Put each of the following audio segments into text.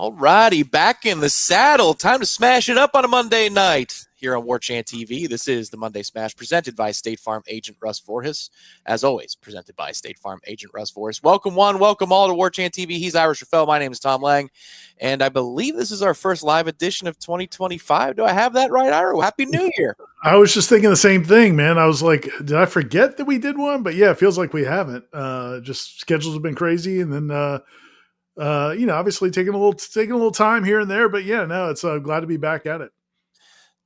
All righty, back in the saddle. Time to smash it up on a Monday night here on Warchant TV. This is the Monday Smash presented by State Farm agent Russ Voorhis. As always, presented by State Farm agent Russ Voorhis. Welcome one, welcome all to Warchant TV. He's Irish Raffel. My name is Tom Lang, and I believe this is our first live edition of 2025. Do I have that right, Ira? Happy New Year. I was just thinking the same thing, man. I was like, did I forget that we did one? But yeah, it feels like we haven't. Just schedules have been crazy, and then obviously taking a little time here and there. But yeah, no, it's glad to be back at it.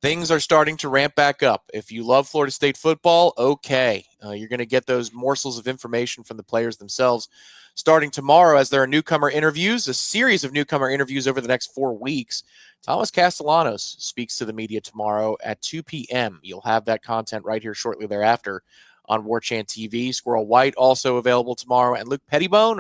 Things are starting to ramp back up. If you love Florida State football, okay, you're going to get those morsels of information from the players themselves. Starting tomorrow, as there are newcomer interviews, a series of newcomer interviews over the next 4 weeks. Thomas Castellanos speaks to the media tomorrow at 2 p.m. You'll have that content right here shortly thereafter on Warchant TV. Squirrel White also available tomorrow, and Luke Pettibon,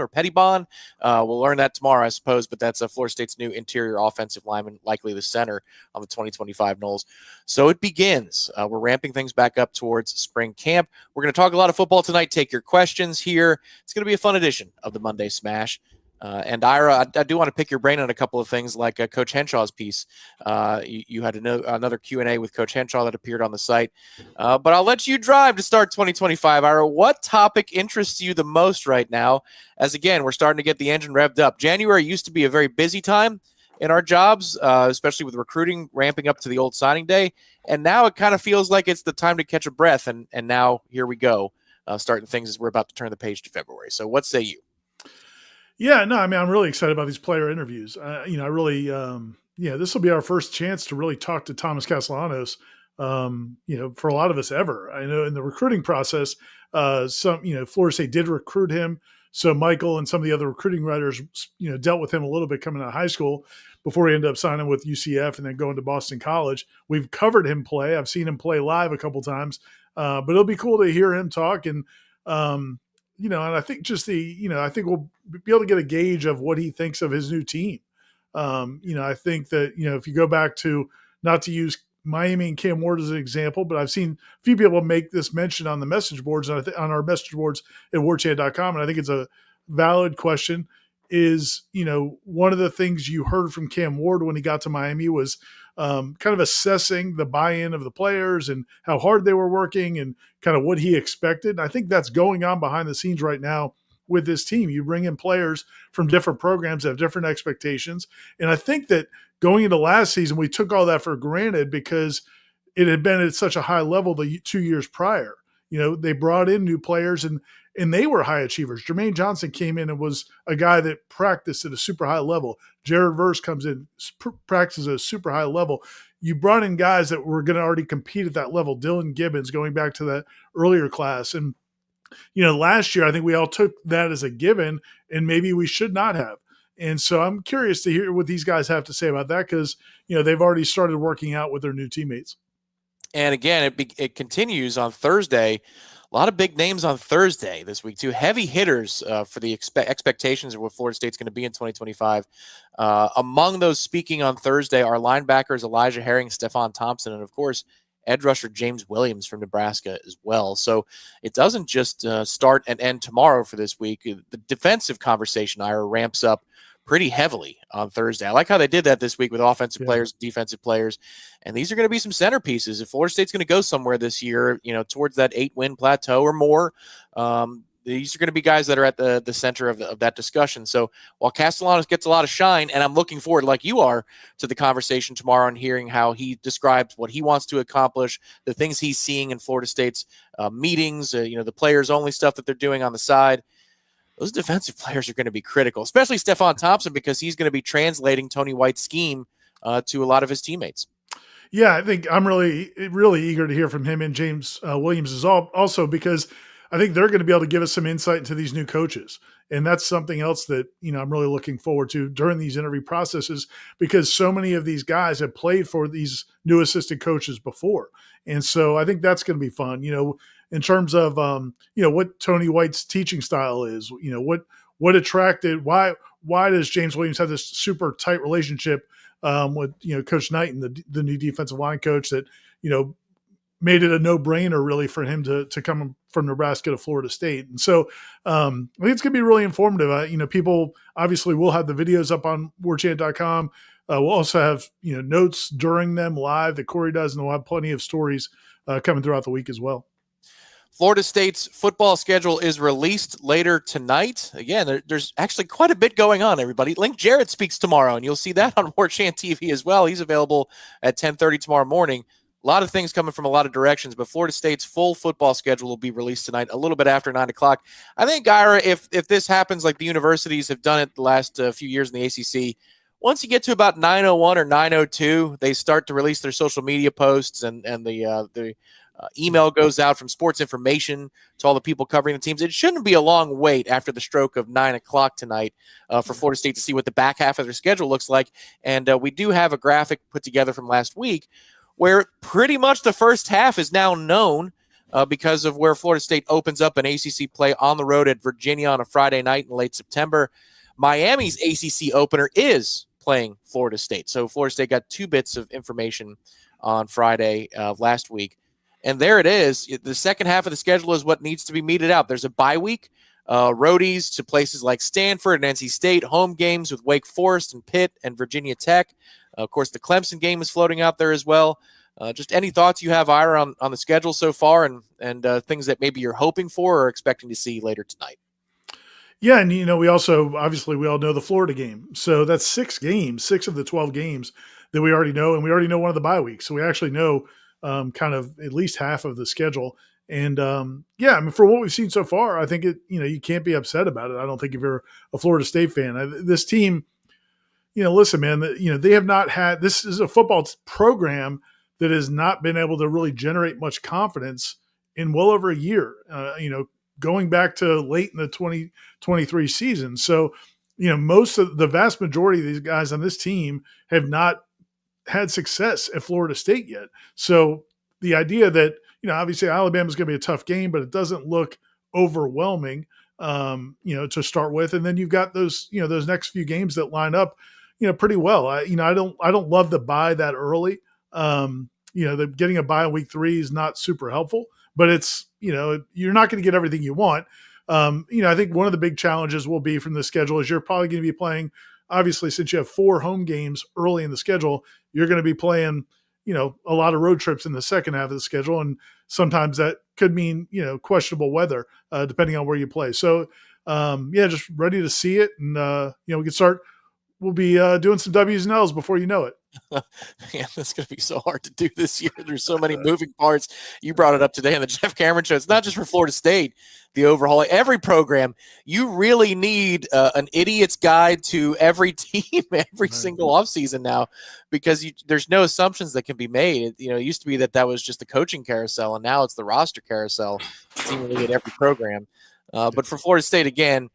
we'll learn that tomorrow, I suppose, but that's Florida State's new interior offensive lineman, likely the center on the 2025 Noles. So it begins. We're ramping things back up towards spring camp. We're going to talk a lot of football tonight, take your questions here. It's going to be a fun edition of the Monday Smash. And Ira, I do want to pick your brain on a couple of things, like Coach Henshaw's piece. You had another Q&A with Coach Henshaw that appeared on the site. But I'll let you drive to start 2025. Ira, what topic interests you the most right now? As, again, we're starting to get the engine revved up. January used to be a very busy time in our jobs, especially with recruiting ramping up to the old signing day. And now it kind of feels like it's the time to catch a breath. And now here we go, starting things as we're about to turn the page to February. So what say you? Yeah, no, I mean, I'm really excited about these player interviews. I really, this will be our first chance to really talk to Thomas Castellanos, for a lot of us ever. I know in the recruiting process, Florida State did recruit him. So Michael and some of the other recruiting writers, dealt with him a little bit coming out of high school before he ended up signing with UCF and then going to Boston College. We've covered him play. I've seen him play live a couple times, but it'll be cool to hear him talk. And, and I think I think we'll be able to get a gauge of what he thinks of his new team. I think that, if you go back to, not to use Miami and Cam Ward as an example, but I've seen a few people make this mention on the message boards, on our message boards at warchant.com. And I think it's a valid question. Is, one of the things you heard from Cam Ward when he got to Miami was kind of assessing the buy-in of the players and how hard they were working and kind of what he expected. And I think that's going on behind the scenes right now with this team. You bring in players from different programs that have different expectations. And I think that going into last season, we took all that for granted because it had been at such a high level the 2 years prior. They brought in new players and they were high achievers. Jermaine Johnson came in and was a guy that practiced at a super high level. Jared Verse comes in, practices at a super high level. You brought in guys that were going to already compete at that level. Dylan Gibbons, going back to that earlier class. And, last year, I think we all took that as a given, and maybe we should not have. And so I'm curious to hear what these guys have to say about that because, they've already started working out with their new teammates. And again, it continues on Thursday. A lot of big names on Thursday this week, too. Heavy hitters for the expectations of what Florida State's going to be in 2025. Among those speaking on Thursday are linebackers Elijah Herring, Stephon Thompson, and, of course, edge rusher James Williams from Nebraska as well. So it doesn't just start and end tomorrow for this week. The defensive conversation, Ira, ramps up pretty heavily on Thursday. I like how they did that this week with offensive players, defensive players, and these are going to be some centerpieces. If Florida State's going to go somewhere this year, towards that 8-win plateau or more, these are going to be guys that are at the center of that discussion. So while Castellanos gets a lot of shine, and I'm looking forward, like you are, to the conversation tomorrow and hearing how he describes what he wants to accomplish, the things he's seeing in Florida State's meetings, the players-only stuff that they're doing on the side. Those defensive players are going to be critical, especially Stephon Thompson, because he's going to be translating Tony White's scheme to a lot of his teammates. Yeah, I think I'm really, really eager to hear from him and James Williams as also because I think they're going to be able to give us some insight into these new coaches. And that's something else that, I'm really looking forward to during these interview processes because so many of these guys have played for these new assistant coaches before. And so I think that's going to be fun, in terms of, what Tony White's teaching style is, what attracted, why does James Williams have this super tight relationship with, Coach Knighton, the new defensive line coach that, made it a no-brainer really for him to come from Nebraska to Florida State. And so I think it's going to be really informative. People obviously will have the videos up on warchant.com. We'll also have, notes during them live that Corey does, and we'll have plenty of stories coming throughout the week as well. Florida State's football schedule is released later tonight. Again, there's actually quite a bit going on, everybody. Link Jarrett speaks tomorrow, and you'll see that on Warchant TV as well. He's available at 10:30 tomorrow morning. A lot of things coming from a lot of directions, but Florida State's full football schedule will be released tonight, a little bit after 9 o'clock. I think, Ira, if this happens like the universities have done it the last few years in the ACC, once you get to about 9:01 or 9:02, they start to release their social media posts, and the email goes out from sports information to all the people covering the teams. It shouldn't be a long wait after the stroke of 9 o'clock tonight for Florida State to see what the back half of their schedule looks like. And we do have a graphic put together from last week where pretty much the first half is now known because of where Florida State opens up an ACC play on the road at Virginia on a Friday night in late September. Miami's ACC opener is playing Florida State. So Florida State got 2 bits of information on Friday of last week. And there it is. The second half of the schedule is what needs to be meted out. There's a bye week, roadies to places like Stanford and NC State, home games with Wake Forest and Pitt and Virginia Tech. Of course, the Clemson game is floating out there as well. Just any thoughts you have, Ira, on the schedule so far and things that maybe you're hoping for or expecting to see later tonight? Yeah, and we also obviously we all know the Florida game. So that's 6 games, 6 of the 12 games that we already know, and we already know one of the bye weeks. So we actually know kind of at least half of the schedule. And for what we've seen so far, I think you can't be upset about it. I don't think if you're a Florida State fan, this team, listen, man, they have not had, this is a football program that has not been able to really generate much confidence in well over a year, going back to late in the 2023 season. So, most of the vast majority of these guys on this team have not had success at Florida State yet. So the idea that, obviously Alabama's going to be a tough game, but it doesn't look overwhelming, to start with. And then you've got those next few games that line up, pretty well. I don't love the bye that early. Getting a bye in week 3 is not super helpful, but it's, you're not going to get everything you want. I think one of the big challenges will be from the schedule is you're probably going to be playing, obviously, since you have 4 home games early in the schedule, you're going to be playing, a lot of road trips in the second half of the schedule. And sometimes that could mean, questionable weather, depending on where you play. So, just ready to see it. And, we can start, we'll be doing some W's and L's before you know it. Yeah, that's going to be so hard to do this year. There's so many moving parts. You brought it up today on the Jeff Cameron Show. It's not just for Florida State, the overhaul. Every program, you really need an idiot's guide to every team every single offseason now because there's no assumptions that can be made. It used to be that was just the coaching carousel, and now it's the roster carousel seemingly at every program. But for Florida State, again,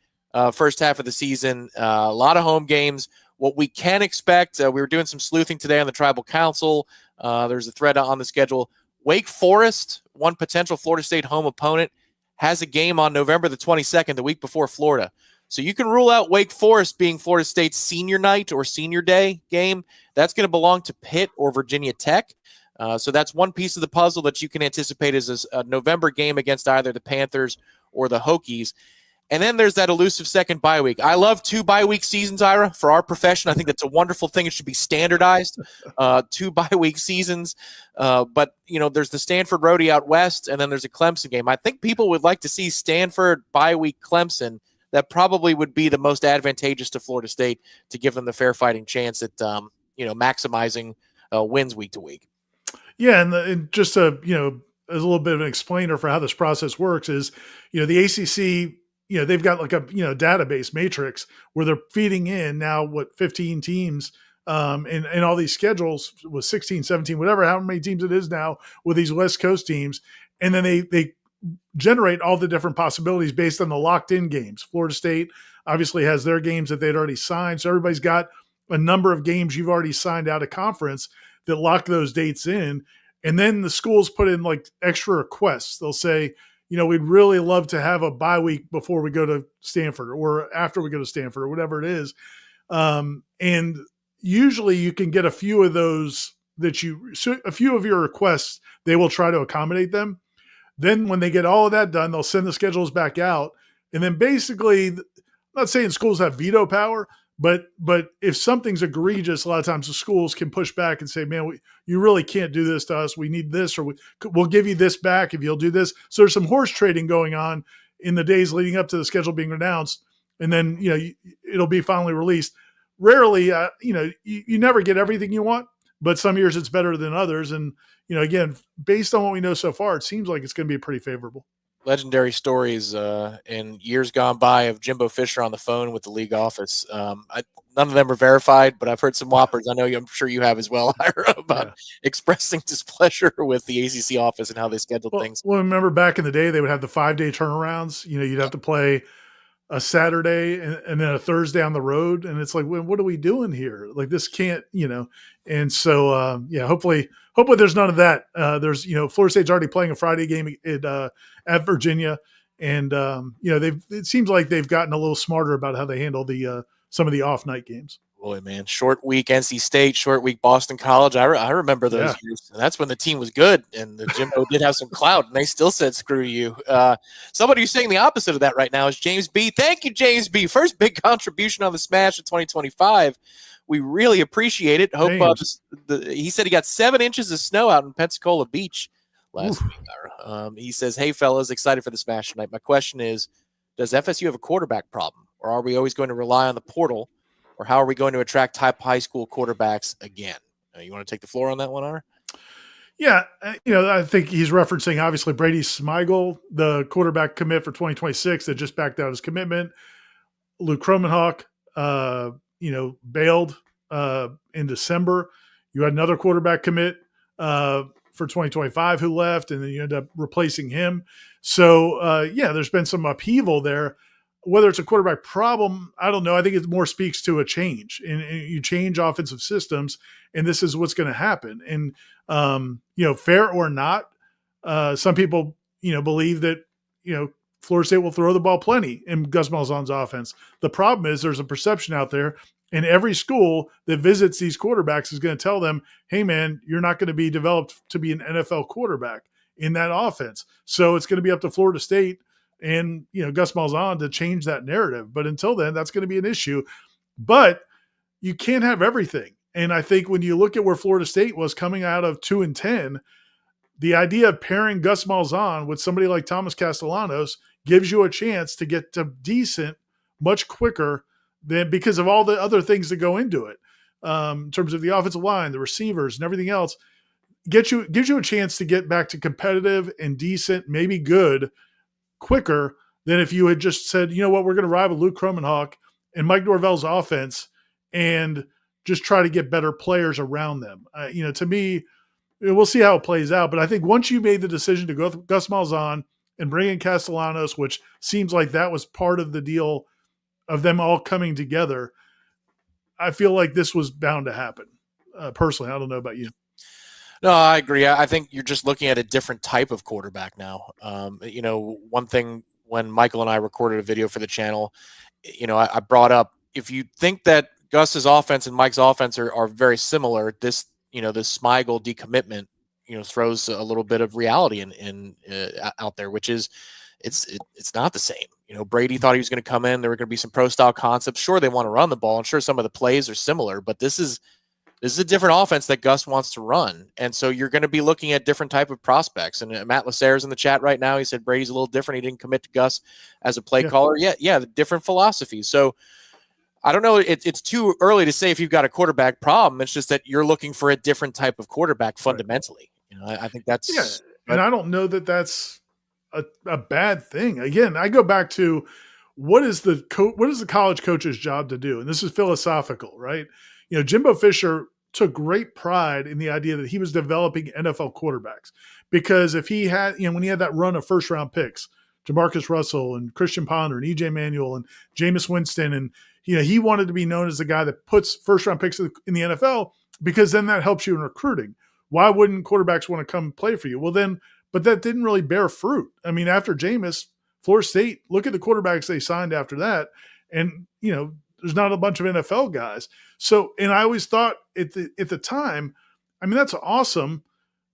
first half of the season, a lot of home games. What we can expect, we were doing some sleuthing today on the Tribal Council. There's a thread on the schedule. Wake Forest, one potential Florida State home opponent, has a game on November the 22nd, the week before Florida. So you can rule out Wake Forest being Florida State's senior night or senior day game. That's going to belong to Pitt or Virginia Tech. So that's one piece of the puzzle that you can anticipate as a November game against either the Panthers or the Hokies. And then there's that elusive second bye week. I love 2 bye week seasons, Ira, for our profession. I think that's a wonderful thing. It should be standardized, 2 bye week seasons. But, there's the Stanford roadie out west, and then there's a Clemson game. I think people would like to see Stanford bye week Clemson. That probably would be the most advantageous to Florida State to give them the fair fighting chance at, maximizing wins week to week. Yeah, and just as a little bit of an explainer for how this process works is, the ACC – they've got like a, database matrix where they're feeding in now 15 teams and all these schedules with 16, 17, whatever, how many teams it is now with these West Coast teams. And then they generate all the different possibilities based on the locked in games. Florida State obviously has their games that they'd already signed. So everybody's got a number of games you've already signed out of conference that lock those dates in. And then the schools put in like extra requests. They'll say, we'd really love to have a bye week before we go to Stanford or after we go to Stanford or whatever it is. And usually you can get a few of those so a few of your requests, they will try to accommodate them. Then when they get all of that done, they'll send the schedules back out. And then basically, I'm not saying schools have veto power, but if something's egregious, a lot of times the schools can push back and say, man, you really can't do this to us. We need this, or we'll give you this back if you'll do this. So there's some horse trading going on in the days leading up to the schedule being announced. And then, it'll be finally released. Rarely, you never get everything you want, but some years it's better than others. And, again, based on what we know so far, it seems like it's going to be pretty favorable. Legendary stories in years gone by of Jimbo Fisher on the phone with the league office. None of them are verified, but I've heard some whoppers. I know I'm sure you have as well, Ira, about expressing displeasure with the ACC office and how they scheduled things. Well, remember back in the day, they would have the 5-day turnarounds. You'd have to play a Saturday and then a Thursday on the road. And it's like, well, what are we doing here? Like, this can't, and so, hopefully there's none of that. There's, Florida State's already playing a Friday game at Virginia. And, it seems like they've gotten a little smarter about how they handle some of the off night games. Boy, man, short week NC State, short week Boston College. I remember those years. That's when the team was good, and the Jimbo did have some clout, and they still said, screw you. Somebody who's saying the opposite of that right now is James B. Thank you, James B. First big contribution on the Smash in 2025. We really appreciate it. Hope he said he got 7 inches of snow out in Pensacola Beach last week. He says, hey, fellas, excited for the Smash tonight. My question is, does FSU have a quarterback problem, or are we always going to rely on the portal? Or how are we going to attract top high school quarterbacks again? You want to take the floor on that one, Art? Yeah, I think he's referencing, obviously, Brady Smigel, the quarterback commit for 2026 that just backed out his commitment. Luke Kromenhoek, bailed in December. You had another quarterback commit for 2025 who left, and then you end up replacing him. So, there's been some upheaval there. Whether it's a quarterback problem, I don't know. I think it more speaks to a change, and you change offensive systems, and this is what's going to happen. And, fair or not, some people, believe that, Florida State will throw the ball plenty in Gus Malzahn's offense. The problem is there's a perception out there, and every school that visits these quarterbacks is going to tell them, hey, man, you're not going to be developed to be an NFL quarterback in that offense. So it's going to be up to Florida State and, Gus Malzahn to change that narrative. But until then, that's going to be an issue. But you can't have everything. And I think when you look at where Florida State was coming out of 2-10, the idea of pairing Gus Malzahn with somebody like Thomas Castellanos gives you a chance to get to decent much quicker than, because of all the other things that go into it, in terms of the offensive line, the receivers, and everything else. Gives you a chance to get back to competitive and decent, maybe good, quicker than if you had just said, you know what, we're going to ride with Luke Kromenhoek and Mike Norvell's offense and just try to get better players around them. To me, we'll see how it plays out. But I think once you made the decision to go with Gus Malzahn and bring in Castellanos, which seems like that was part of the deal of them all coming together, I feel like this was bound to happen. Personally, I don't know about you. No, I agree. I think you're just looking at a different type of quarterback now. One thing when Michael and I recorded a video for the channel, I brought up, if you think that Gus's offense and Mike's offense are very similar, this Smigel decommitment, throws a little bit of reality in out there, which is it's not the same. Brady thought he was going to come in. There were going to be some pro style concepts. Sure, they want to run the ball, and sure, some of the plays are similar, but this is a different offense that Gus wants to run. And so you're going to be looking at different type of prospects. And Matt Lasser's in the chat right now. He said Brady's a little different. He didn't commit to Gus as a play caller. Yeah, different philosophies. So I don't know. It's too early to say if you've got a quarterback problem. It's just that you're looking for a different type of quarterback fundamentally. I think that's – yeah. And I don't know that that's a bad thing. Again, I go back to what is the college coach's job to do? And this is philosophical, right? Jimbo Fisher took great pride in the idea that he was developing NFL quarterbacks, because if he had, when he had that run of first round picks, Jamarcus Russell and Christian Ponder and EJ Manuel and Jameis Winston, and he wanted to be known as the guy that puts first round picks in the NFL, because then that helps you in recruiting. Why wouldn't quarterbacks want to come play for you? Well, then, but that didn't really bear fruit. I mean, after Jameis, Florida State, look at the quarterbacks they signed after that, and there's not a bunch of NFL guys. So, and I always thought at the time, I mean, that's awesome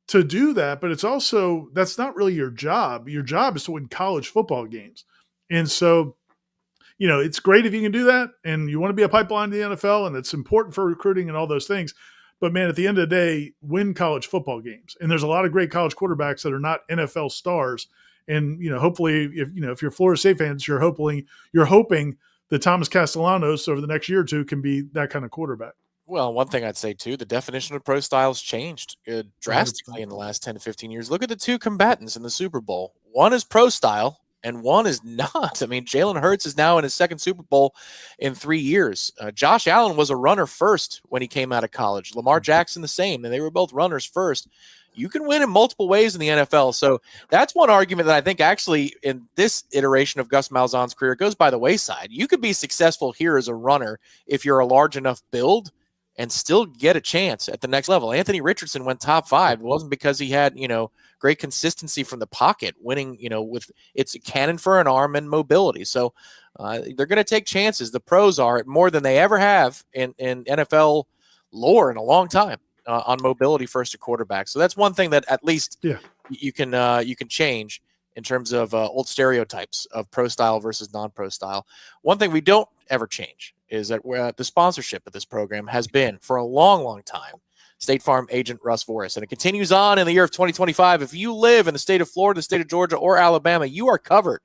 to do that, but that's not really your job. Your job is to win college football games. And so, it's great if you can do that and you want to be a pipeline to the NFL and it's important for recruiting and all those things. But man, at the end of the day, win college football games. And there's a lot of great college quarterbacks that are not NFL stars. And, hopefully if you're Florida State fans, you're hoping that Thomas Castellanos over the next year or two can be that kind of quarterback. Well, one thing I'd say too, the definition of pro style has changed drastically 100%. in the last 10 to 15 years. Look at the two combatants in the Super Bowl. One is pro style and one is not. I mean, Jalen Hurts is now in his second Super Bowl in 3 years. Josh Allen was a runner first when he came out of college. Lamar Jackson the same, and they were both runners first. You can win in multiple ways in the NFL. So that's one argument that I think actually in this iteration of Gus Malzahn's career goes by the wayside. You could be successful here as a runner if you're a large enough build and still get a chance at the next level. Anthony Richardson went top 5. It wasn't because he had, great consistency from the pocket, winning, with it's a cannon for an arm and mobility. So they're going to take chances. The pros are more than they ever have in NFL lore in a long time on mobility first to quarterback. So that's one thing that at least you can change in terms of old stereotypes of pro style versus non-pro style. One thing we don't ever change is that the sponsorship of this program has been for a long, long time State Farm agent Russ Voris. And it continues on in the year of 2025. If you live in the state of Florida, the state of Georgia, or Alabama, you are covered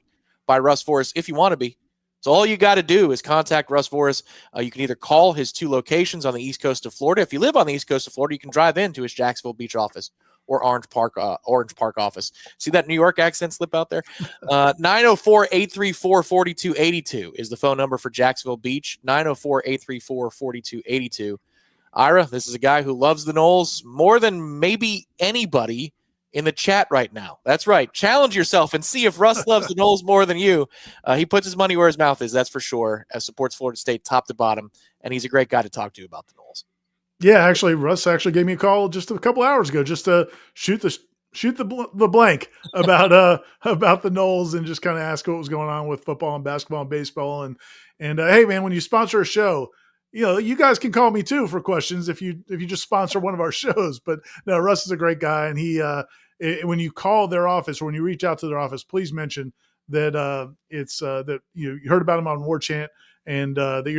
by Russ Voris if you want to be. So all you got to do is contact Russ Voris. You can either call his 2 locations on the east coast of Florida. If you live on the east coast of Florida, you can drive into his Jacksonville Beach office or Orange Park office. See that New York accent slip out there? 904-834-4282 is the phone number for Jacksonville Beach, 904-834-4282. Ira, this is a guy who loves the Noles more than maybe anybody in the chat right now. That's right. Challenge yourself and see if Russ loves the Noles more than you. He puts his money where his mouth is, that's for sure. Supports Florida State top to bottom, and he's a great guy to talk to about the Noles. Yeah, actually, Russ actually gave me a call just a couple hours ago just to shoot the blank about the Noles and just kind of ask what was going on with football and basketball and baseball and hey man, when you sponsor a show, you guys can call me too for questions if you just sponsor one of our shows. But no, Russ is a great guy, and he when you call their office or when you reach out to their office, please mention that it's that you heard about him on Warchant. And that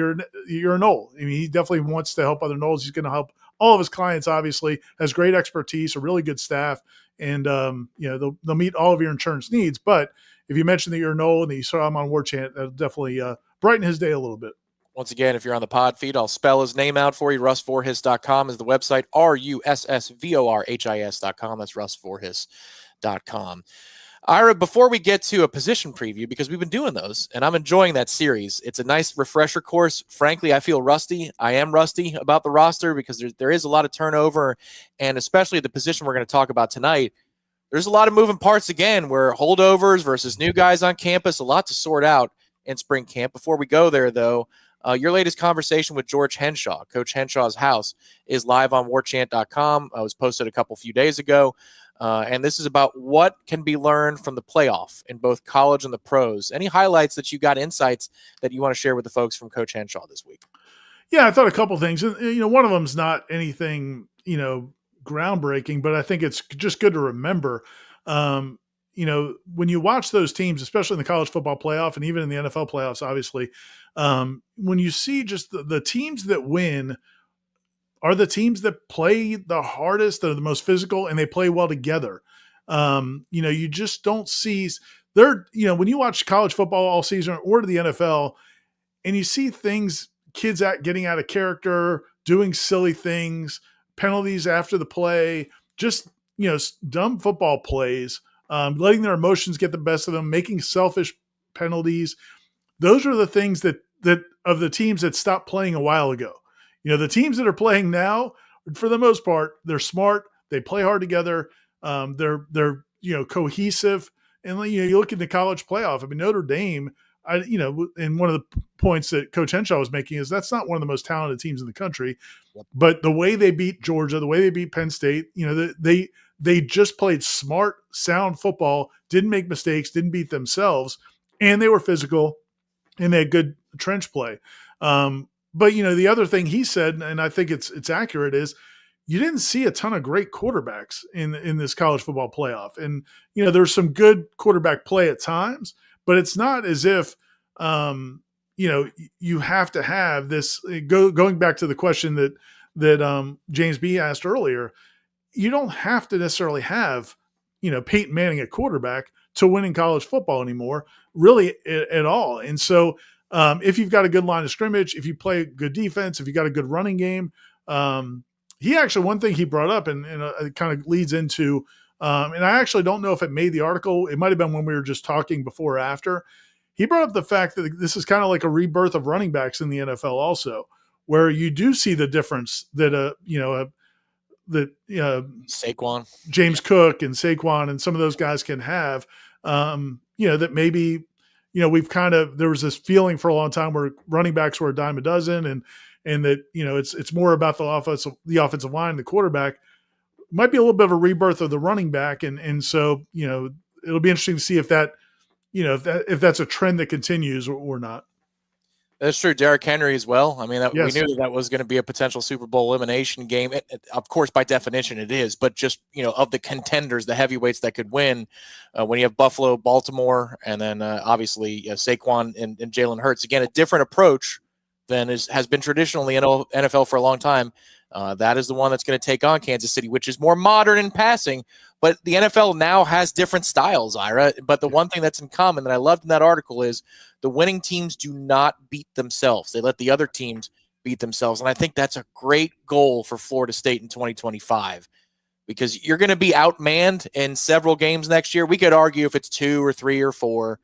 you're a Nole. I mean, he definitely wants to help other Noles. He's going to help all of his clients. Obviously, has great expertise, a really good staff, and they'll meet all of your insurance needs. But if you mention that you're a Nole and that you saw him on Warchant, that'll definitely brighten his day a little bit. Once again, if you're on the pod feed, I'll spell his name out for you. RussVorhis.com is the website. RussVorhis.com. That's RussVorhis.com. Ira, before we get to a position preview, because we've been doing those, and I'm enjoying that series, it's a nice refresher course. Frankly, I feel rusty. I am rusty about the roster because there is a lot of turnover, and especially the position we're going to talk about tonight, there's a lot of moving parts again, where holdovers versus new guys on campus, a lot to sort out in spring camp. Before we go there, though, your latest conversation with George Henshaw, Coach Henshaw's house, is live on warchant.com. It was posted a few days ago. And this is about what can be learned from the playoff in both college and the pros. Any highlights that you got, insights that you want to share with the folks from Coach Henshaw this week? Yeah, I thought a couple things. One of them's not anything, groundbreaking, but I think it's just good to remember. When you watch those teams, especially in the college football playoff and even in the NFL playoffs, obviously, when you see just the teams that win are the teams that play the hardest, that are the most physical, and they play well together. You just don't see when you watch college football all season or the NFL, and you see kids getting out of character, doing silly things, penalties after the play, just dumb football plays, letting their emotions get the best of them, making selfish penalties. Those are the things that of the teams that stopped playing a while ago. The teams that are playing now, for the most part, they're smart. They play hard together. They're cohesive. And you look at the college playoff. I mean, Notre Dame. And one of the points that Coach Henshaw was making is that's not one of the most talented teams in the country. But the way they beat Georgia, the way they beat Penn State, they just played smart, sound football. Didn't make mistakes. Didn't beat themselves, and they were physical, and they had good trench play. But the other thing he said, and I think it's accurate, is you didn't see a ton of great quarterbacks in this college football playoff. And, there's some good quarterback play at times, but it's not as if, you have to have this going back to the question that James B asked earlier. You don't have to necessarily have, Peyton Manning at quarterback to win in college football anymore, really at all. And so if you've got a good line of scrimmage, if you play good defense, if you got a good running game, he actually, one thing he brought up and it kind of leads into, and I actually don't know if it made the article. It might've been when we were just talking before or after. He brought up the fact that this is kind of like a rebirth of running backs in the NFL also, where you do see the difference that, Saquon, James Cook and Saquon and some of those guys can have, that maybe, we've there was this feeling for a long time where running backs were a dime a dozen and that, it's more about the offensive line, the quarterback might be a little bit of a rebirth of the running back. And so, it'll be interesting to see if that, if that's a trend that continues or not. That's true. Derrick Henry as well. I mean, Yes. We knew that was going to be a potential Super Bowl elimination game. Of course, by definition, it is. But just, of the contenders, the heavyweights that could win, when you have Buffalo, Baltimore, and then obviously Saquon and Jalen Hurts, again, a different approach than has been traditional in the NFL for a long time. That is the one that's going to take on Kansas City, which is more modern in passing. But the NFL now has different styles, Ira. But the one thing that's in common that I loved in that article is the winning teams do not beat themselves. They let the other teams beat themselves. And I think that's a great goal for Florida State in 2025 because you're going to be outmanned in several games next year. We could argue if it's 2 or 3 or 4.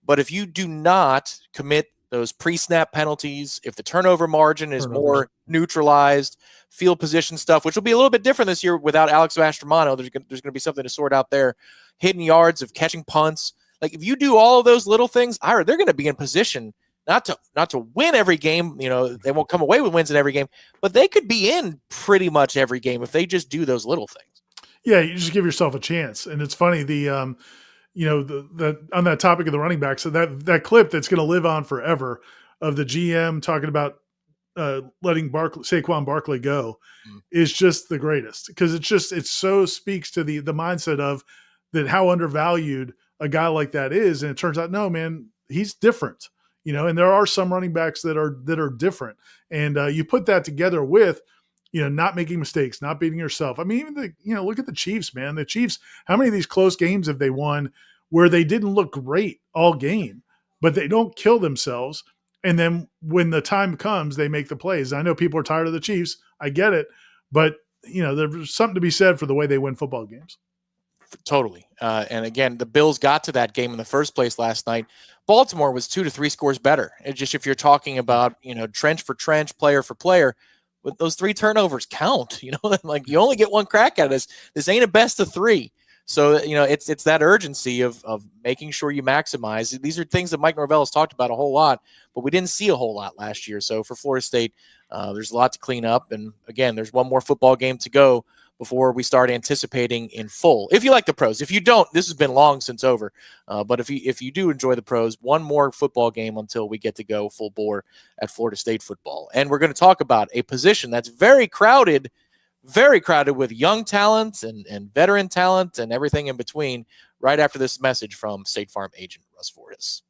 But if you do not commit those pre-snap penalties, if the turnover margin is more neutralized, field position stuff, which will be a little bit different this year without Alex Mastromano, there's going to be something to sort out there. Hidden yards of catching punts. Like if you do all of those little things, Ira, they're going to be in position not to win every game. They won't come away with wins in every game, but they could be in pretty much every game if they just do those little things. Yeah, you just give yourself a chance. And it's funny, the on that topic of the running back, so that clip that's going to live on forever of the GM talking about letting Saquon Barkley go is just the greatest because it so speaks to the mindset of that how undervalued a guy like that is. And it turns out, no, man, he's different, and there are some running backs that are different. And you put that together with, not making mistakes, not beating yourself. I mean, even look at the Chiefs, man. The Chiefs, how many of these close games have they won where they didn't look great all game, but they don't kill themselves? And then when the time comes, they make the plays. I know people are tired of the Chiefs. I get it. But, there's something to be said for the way they win football games. Totally. And again, the Bills got to that game in the first place last night. Baltimore was 2 to 3 scores better. It's just if you're talking about, trench for trench, player for player, but those 3 turnovers count, like you only get one crack at this. This ain't a best of 3. So, it's that urgency of making sure you maximize. These are things that Mike Norvell has talked about a whole lot, but we didn't see a whole lot last year. So for Florida State, there's a lot to clean up. And again, there's one more football game to go before we start anticipating in full. If you like the pros, if you don't, this has been long since over. But if you do enjoy the pros, one more football game until we get to go full bore at Florida State football. And we're going to talk about a position that's very crowded with young talent and veteran talent and everything in between right after this message from State Farm agent Russ Fortis.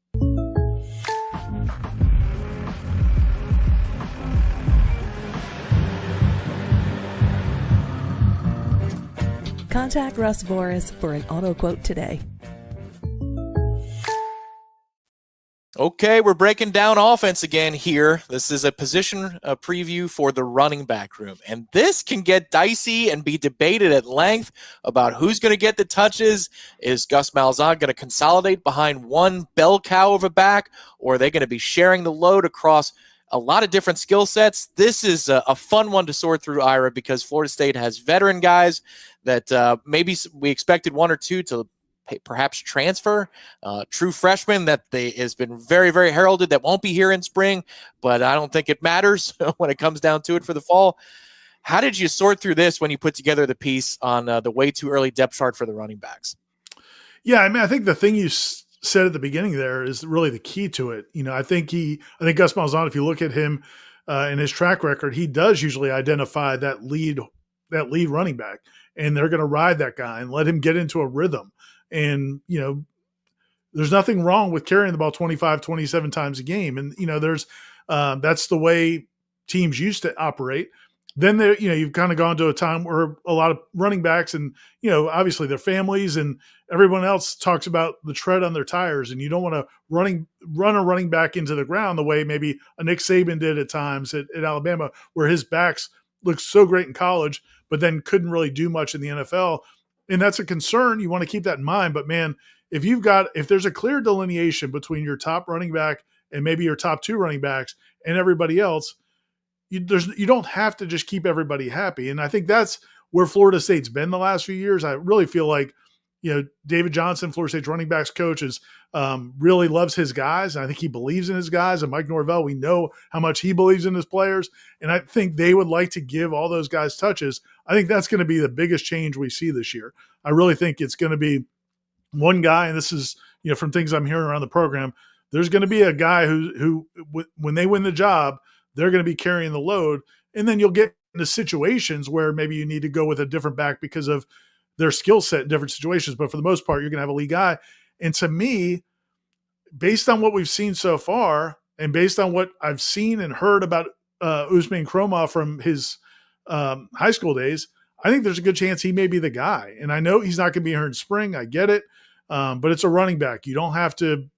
Contact Russ Voris for an auto quote today. Okay, we're breaking down offense again here. This is a position preview for the running back room. And this can get dicey and be debated at length about who's going to get the touches. Is Gus Malzahn going to consolidate behind one bell cow of a back, or are they going to be sharing the load across a lot of different skill sets? This is a fun one to sort through, Ira, because Florida State has veteran guys that maybe we expected 1 or 2 to perhaps transfer, true freshmen that has been very, very heralded that won't be here in spring, but I don't think it matters when it comes down to it for the fall. How did you sort through this when you put together the piece on the way too early depth chart for the running backs? Yeah, I mean, I think the thing you said at the beginning there is really the key to it. I think Gus Malzahn, if you look at him in his track record, he does usually identify that lead that lead running back, and they're going to ride that guy and let him get into a rhythm. And, there's nothing wrong with carrying the ball 25, 27 times a game. And, there's that's the way teams used to operate. Then you've kind of gone to a time where a lot of running backs and, obviously their families and everyone else talks about the tread on their tires, and you don't want to run a running back into the ground the way maybe a Nick Saban did at times at Alabama, where his backs looked so great in college, but then couldn't really do much in the NFL. And that's a concern. You want to keep that in mind. But man, if there's a clear delineation between your top running back and maybe your top two running backs and everybody else, you don't have to just keep everybody happy. And I think that's where Florida State's been the last few years. I really feel like, David Johnson, Florida State's running backs coach, really loves his guys. And I think he believes in his guys. And Mike Norvell, we know how much he believes in his players. And I think they would like to give all those guys touches. I think that's going to be the biggest change we see this year. I really think it's going to be one guy, and this is, from things I'm hearing around the program, there's going to be a guy who when they win the job, they're going to be carrying the load. And then you'll get into situations where maybe you need to go with a different back because of their skill set in different situations. But for the most part, you're going to have a lead guy. And to me, based on what we've seen so far, and based on what I've seen and heard about Usman Kromah from his high school days, I think there's a good chance he may be the guy. And I know he's not going to be here in spring. I get it. But it's a running back. You don't have to,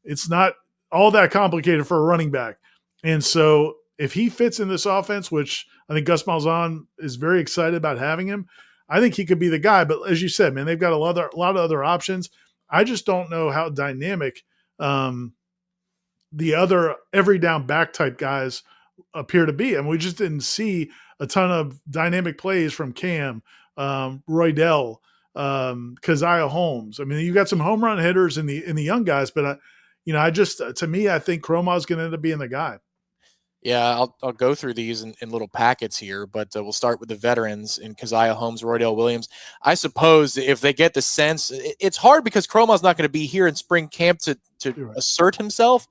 it's not all that complicated for a running back. And so if he fits in this offense, which I think Gus Malzahn is very excited about having him, I think he could be the guy. But as you said, man, they've got a lot of other options. I just don't know how dynamic the other every down back type guys appear to be. And we just didn't see a ton of dynamic plays from Cam, Roydell, Keziah Holmes. I mean, you got some home run hitters in the young guys, but to me, I think Kromah is going to end up being the guy. Yeah, I'll go through these in little packets here, but we'll start with the veterans in Keziah Holmes, Roydell Williams. I suppose if they get the sense, it's hard because Kromah's not going to be here in spring camp to Right. assert himself.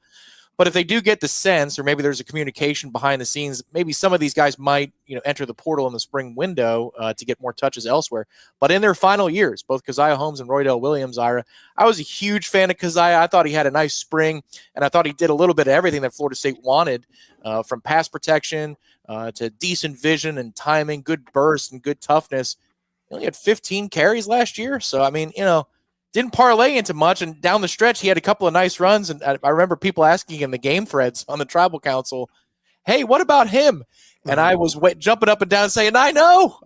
But if they do get the sense, or maybe there's a communication behind the scenes, maybe some of these guys might, enter the portal in the spring window to get more touches elsewhere. But in their final years, both Keziah Holmes and Roydell Williams, I was a huge fan of Keziah. I thought he had a nice spring, and I thought he did a little bit of everything that Florida State wanted, from pass protection to decent vision and timing, good burst and good toughness. He only had 15 carries last year. So, I mean, didn't parlay into much, and down the stretch, he had a couple of nice runs. And I remember people asking in the game threads on the Tribal Council, "Hey, what about him?" And I was jumping up and down saying, "I know,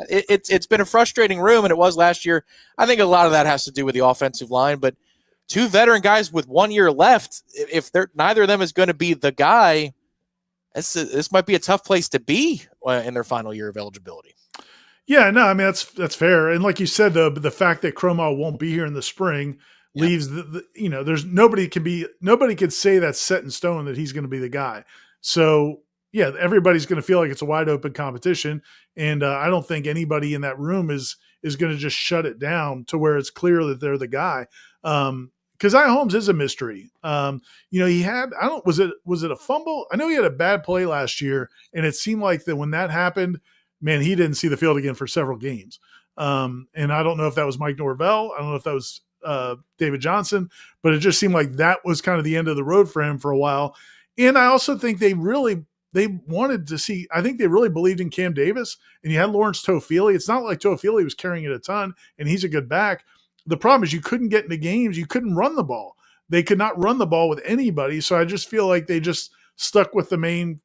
it's been a frustrating room, and it was last year. I think a lot of that has to do with the offensive line, but two veteran guys with 1 year left, if neither of them is going to be the guy, this might be a tough place to be in their final year of eligibility." Yeah, no, I mean, that's fair. And like you said, the fact that Kromah won't be here in the spring leaves there's nobody could say that's set in stone that he's going to be the guy. So yeah, everybody's going to feel like it's a wide open competition. And I don't think anybody in that room is going to just shut it down to where it's clear that they're the guy. Keziah Holmes is a mystery. He had, was it a fumble? I know he had a bad play last year, and it seemed like that when that happened, man, he didn't see the field again for several games. And I don't know if that was Mike Norvell. I don't know if that was David Johnson, but it just seemed like that was kind of the end of the road for him for a while. And I also think they wanted to see, I think they really believed in Cam Davis, and you had Lawrence Toafili. It's not like Toafili was carrying it a ton, and he's a good back. The problem is you couldn't get into games. You couldn't run the ball. They could not run the ball with anybody. So I just feel like they just stuck with the main,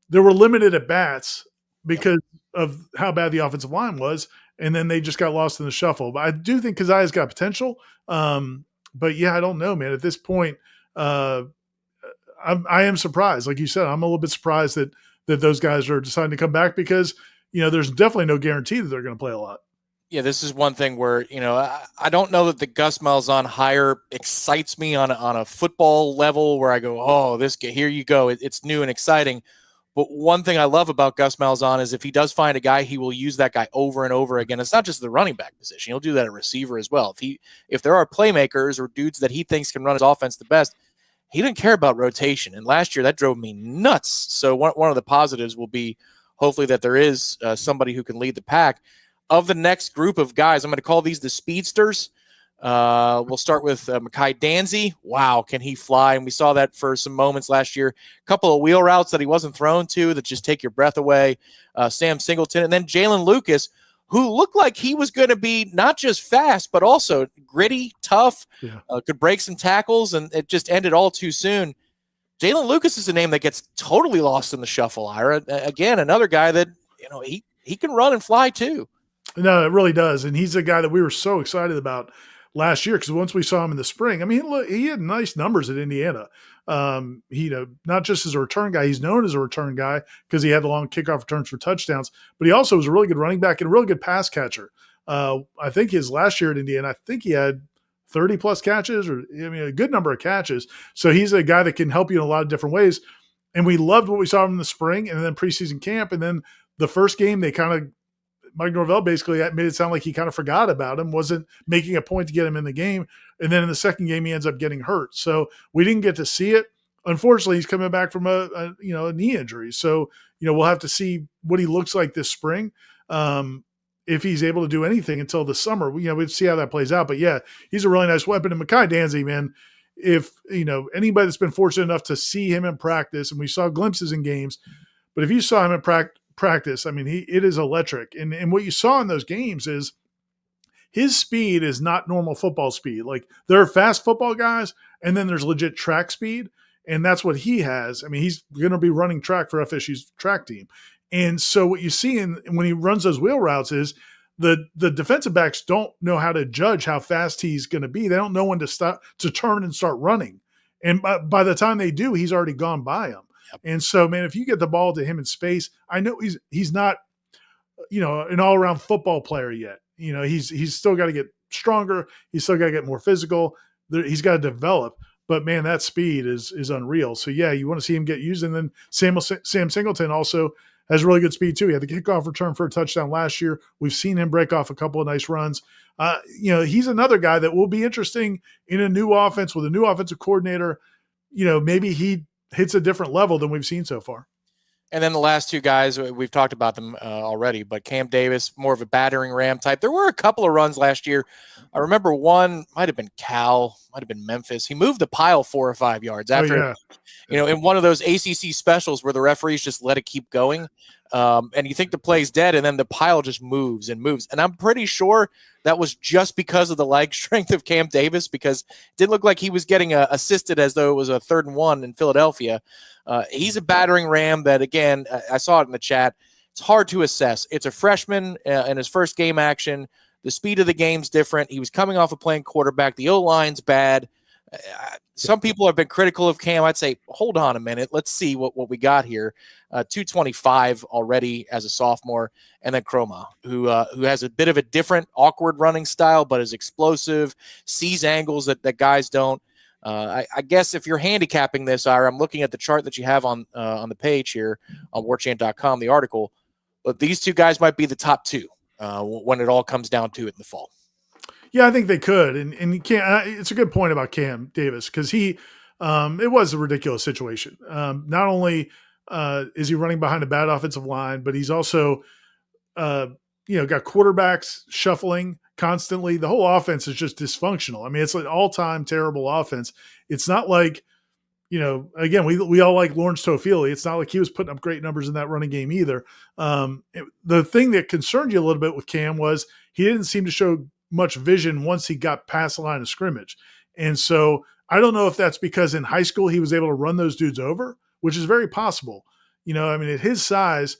there were limited at bats because of how bad the offensive line was. And then they just got lost in the shuffle. But I do think Keziah's got potential. But yeah, I don't know, man. At this point, I am surprised. Like you said, I'm a little bit surprised that those guys are deciding to come back because, there's definitely no guarantee that they're going to play a lot. Yeah, this is one thing where, I don't know that the Gus Malzahn hire excites me on a football level where I go, oh, here you go. It's new and exciting. But one thing I love about Gus Malzahn is if he does find a guy, he will use that guy over and over again. It's not just the running back position. He'll do that at receiver as well. If there are playmakers or dudes that he thinks can run his offense the best, he didn't care about rotation. And last year that drove me nuts. So one of the positives will be hopefully that there is somebody who can lead the pack. Of the next group of guys, I'm going to call these the speedsters. We'll start with Mekhi Danzy. Wow, can he fly? And we saw that for some moments last year. A couple of wheel routes that he wasn't thrown to that just take your breath away. Sam Singleton. And then Jalen Lucas, who looked like he was going to be not just fast, but also gritty, tough, could break some tackles, and it just ended all too soon. Jalen Lucas is a name that gets totally lost in the shuffle, Ira. Again, another guy that, he can run and fly too. No, it really does. And he's a guy that we were so excited about last year because once we saw him in the spring, I mean, look, he had nice numbers at Indiana. He, not just as a return guy, he's known as a return guy because he had the long kickoff returns for touchdowns, but he also was a really good running back and a really good pass catcher. I think his last year at Indiana, I think he had 30 plus catches, a good number of catches. So he's a guy that can help you in a lot of different ways. And we loved what we saw him in the spring and then preseason camp. And then the first game, Mike Norvell basically made it sound like he kind of forgot about him, wasn't making a point to get him in the game. And then in the second game, he ends up getting hurt. So we didn't get to see it. Unfortunately, he's coming back from a knee injury. So, we'll have to see what he looks like this spring. If he's able to do anything until the summer, we'll see how that plays out. But yeah, he's a really nice weapon. And Mekhi Danzy, man, if, anybody that's been fortunate enough to see him in practice, and we saw glimpses in games, but if you saw him in practice, I mean, it is electric. And what you saw in those games is his speed is not normal football speed. Like, there are fast football guys, and then there's legit track speed. And that's what he has. I mean, he's going to be running track for FSU's track team. And so what you see when he runs those wheel routes is the defensive backs don't know how to judge how fast he's going to be. They don't know when to turn and start running. And by the time they do, he's already gone by them. Yep. And so, man, if you get the ball to him in space, I know he's not, an all-around football player yet. He's still got to get stronger. He's still got to get more physical. He's got to develop. But, man, that speed is unreal. So, yeah, you want to see him get used. And then Sam Singleton also has really good speed too. He had the kickoff return for a touchdown last year. We've seen him break off a couple of nice runs. He's another guy that will be interesting in a new offense with a new offensive coordinator. Maybe he hits a different level than we've seen so far. And then the last two guys, we've talked about them already, but Cam Davis, more of a battering ram type. There were a couple of runs last year. I remember one might have been Cal, might have been Memphis. He moved the pile 4 or 5 yards after, in one of those ACC specials where the referees just let it keep going. And you think the play's dead, and then the pile just moves and moves. And I'm pretty sure that was just because of the leg strength of Cam Davis, because it didn't look like he was getting assisted as though it was a 3rd and 1 in Philadelphia. He's a battering ram that, again, I saw it in the chat. It's hard to assess. It's a freshman in his first game action. The speed of the game's different. He was coming off of playing quarterback. The O-line's bad. Some people have been critical of Cam. I'd say, hold on a minute. Let's see what we got here. 225 already as a sophomore. And then Chroma, who has a bit of a different, awkward running style, but is explosive, sees angles that guys don't. I guess if you're handicapping this, Ira, I'm looking at the chart that you have on the page here on warchant.com, the article. But these two guys might be the top 2 when it all comes down to it in the fall. Yeah, I think they could, and you can't. It's a good point about Cam Davis because it was a ridiculous situation. Not only is he running behind a bad offensive line, but he's also, got quarterbacks shuffling constantly. The whole offense is just dysfunctional. I mean, it's an all-time terrible offense. It's not like, again, we all like Lawrence Toafili. It's not like he was putting up great numbers in that running game either. The thing that concerned you a little bit with Cam was he didn't seem to show much vision once he got past the line of scrimmage. And so I don't know if that's because in high school he was able to run those dudes over, which is very possible. At his size,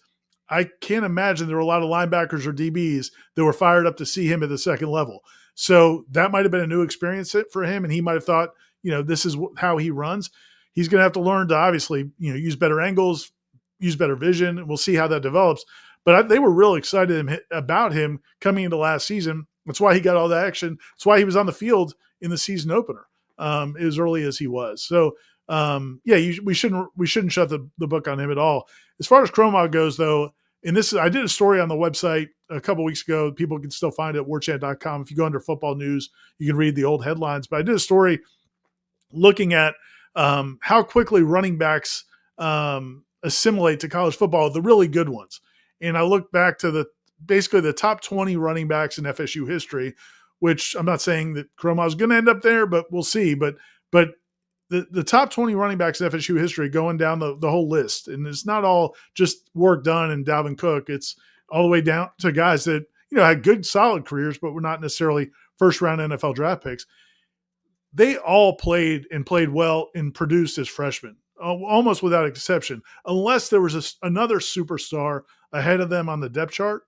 I can't imagine there were a lot of linebackers or DBs that were fired up to see him at the second level. So that might have been a new experience for him, and he might have thought, this is how he runs. He's going to have to learn to obviously, use better angles, use better vision. We'll see how that develops. But they were real excited about him coming into last season. That's why he got all the action. That's why he was on the field in the season opener as early as he was. So, we shouldn't shut the book on him at all. As far as Chroma goes, though, and I did a story on the website a couple weeks ago. People can still find it at warchant.com. If you go under football news, you can read the old headlines. But I did a story looking at how quickly running backs assimilate to college football, the really good ones. And I look back to basically the top 20 running backs in FSU history, which I'm not saying that Cromwell is going to end up there, but we'll see. But the top 20 running backs in FSU history going down the whole list. And it's not all just work done and Dalvin Cook. It's all the way down to guys that, had good solid careers, but were not necessarily first round NFL draft picks. They all played well and produced as freshmen, almost without exception, unless there was another superstar ahead of them on the depth chart.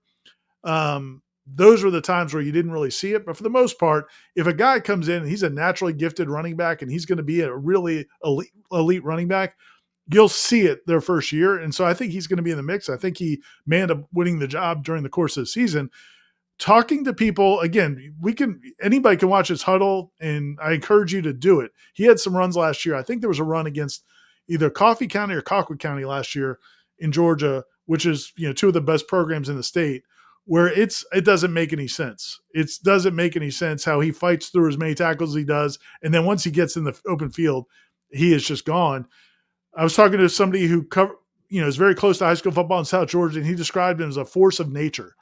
Those were the times where you didn't really see it. But for the most part, if a guy comes in and he's a naturally gifted running back and he's going to be a really elite running back, you'll see it their first year. And so I think he's going to be in the mix. I think he may end up winning the job during the course of the season. Talking to people, again, anybody can watch his huddle, and I encourage you to do it. He had some runs last year. I think there was a run against either Coffee County or Colquitt County last year in Georgia, which is, two of the best programs in the state, where it doesn't make any sense. It doesn't make any sense how he fights through as many tackles as he does. And then once he gets in the open field, he is just gone. I was talking to somebody who is very close to high school football in South Georgia, and he described him as a force of nature.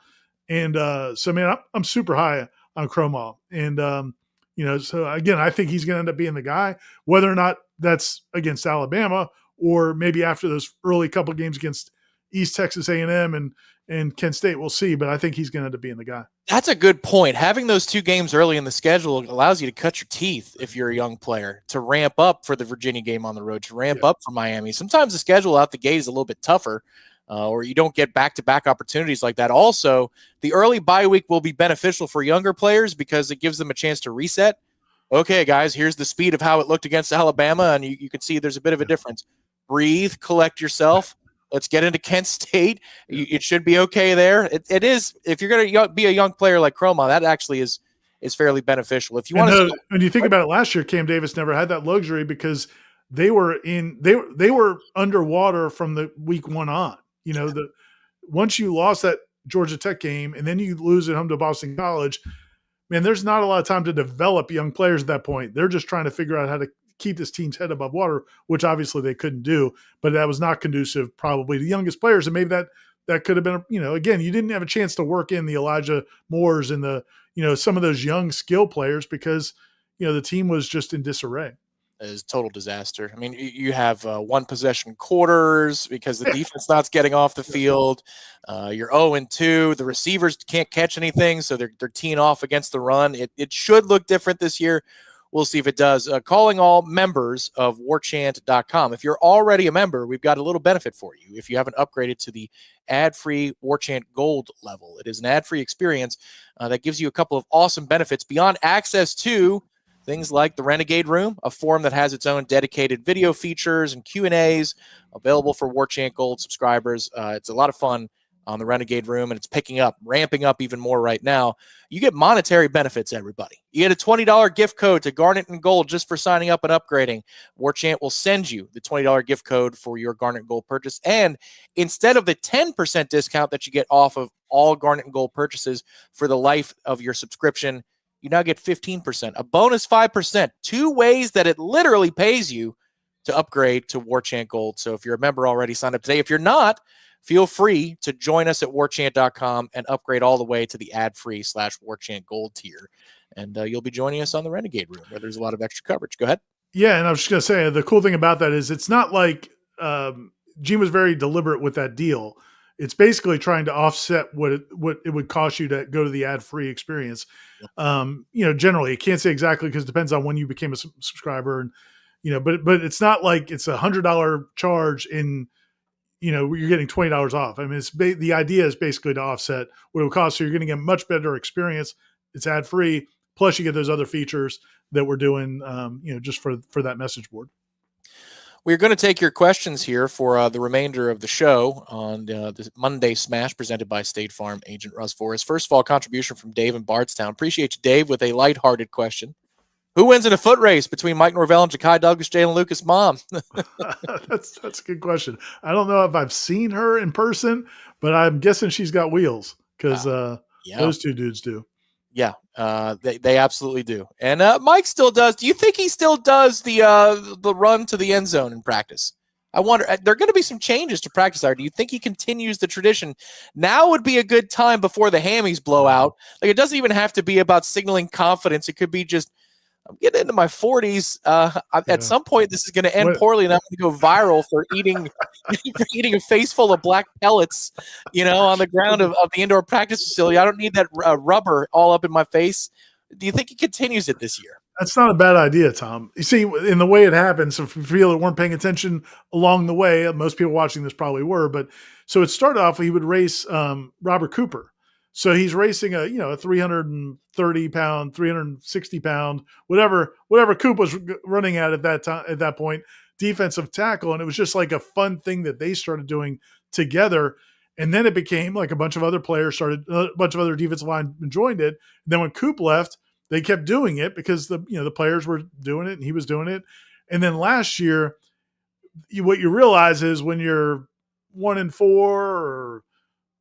And so, man, I'm super high on Cromwell. And, so again, I think he's going to end up being the guy, whether or not that's against Alabama or maybe after those early couple of games against East Texas A&M and Kent State. We'll see, but I think he's going to end up being the guy. That's a good point. Having those 2 games early in the schedule allows you to cut your teeth if you're a young player, to ramp up for the Virginia game on the road, to ramp up for Miami. Sometimes the schedule out the gate is a little bit tougher. Or you don't get back-to-back opportunities like that. Also, the early bye week will be beneficial for younger players because it gives them a chance to reset. Okay, guys, here's the speed of how it looked against Alabama, and you can see there's a bit of a difference. Breathe, collect yourself. Let's get into Kent State. It should be okay there. It is. If you're going to be a young player like Cromwell, that actually is fairly beneficial. If you want to, when you think about it, last year Cam Davis never had that luxury because they were underwater from the week 1 on. Once you lost that Georgia Tech game and then you lose at home to Boston College, man, there's not a lot of time to develop young players at that point. They're just trying to figure out how to keep this team's head above water, which obviously they couldn't do, but that was not conducive probably to the youngest players. And maybe that could have been, again, you didn't have a chance to work in the Elijah Moores and the, some of those young skill players because, the team was just in disarray. Is total disaster. I mean, you have 1 possession quarters because the defense not getting off the field. You're 0-2. The receivers can't catch anything, so they're teeing off against the run. It should look different this year. We'll see if it does. Calling all members of warchant.com. If you're already a member, we've got a little benefit for you. If you haven't upgraded to the ad-free Warchant Gold level, it is an ad-free experience that gives you a couple of awesome benefits beyond access to things like the Renegade Room, a forum that has its own dedicated video features and Q&As available for Warchant Gold subscribers. It's a lot of fun on the Renegade Room, and it's ramping up even more right now. You get monetary benefits, everybody. You get a $20 gift code to Garnet and Gold just for signing up and upgrading. Warchant will send you the $20 gift code for your Garnet and Gold purchase. And instead of the 10% discount that you get off of all Garnet and Gold purchases for the life of your subscription, you now get 15%, a bonus 5%, 2 ways that it literally pays you to upgrade to Warchant Gold. So if you're a member already, sign up today. If you're not, feel free to join us at warchant.com and upgrade all the way to the ad-free /Warchant Gold tier. And you'll be joining us on the Renegade Room where there's a lot of extra coverage. Go ahead. Yeah, and I was just going to say, the cool thing about that is it's not like Gene was very deliberate with that deal. It's basically trying to offset what it would cost you to go to the ad-free experience. Generally, you can't say exactly because it depends on when you became a subscriber, and but it's not like it's $100 charge in, you're getting $20 off. I mean, the idea is basically to offset what it would cost. So you're going to get a much better experience. It's ad-free. Plus, you get those other features that we're doing, just for that message board. We're going to take your questions here for the remainder of the show on the Monday Smash presented by State Farm agent Russ Forrest. First of all, contribution from Dave in Bardstown. Appreciate you, Dave, with a lighthearted question. Who wins in a foot race between Mike Norvell and Ja'Kai Douglas, Jalen Lucas' mom? That's a good question. I don't know if I've seen her in person, but I'm guessing she's got wheels because those 2 dudes do. Yeah, they absolutely do. And Mike still does. Do you think he still does the run to the end zone in practice? I wonder. There are going to be some changes to practice hour. Do you think he continues the tradition? Now would be a good time before the hammies blow out. Like, it doesn't even have to be about signaling confidence. It could be just, I'm getting into my 40s. At some point, this is going to end poorly, and I'm going to go viral for eating a face full of black pellets, on the ground of the indoor practice facility. I don't need that rubber all up in my face. Do you think he continues it this year? That's not a bad idea, Tom. You see, in the way it happens, if you feel that weren't paying attention along the way, most people watching this probably were, but so it started off, he would race Robert Cooper. So he's racing a 330 pound, 360 pound, whatever Coop was running at that point, defensive tackle. And it was just like a fun thing that they started doing together. And then it became like a bunch of other players a bunch of other defensive linemen joined it. And then when Coop left, they kept doing it because the players were doing it and he was doing it. And then last year, what you realize is when you're 1-4 or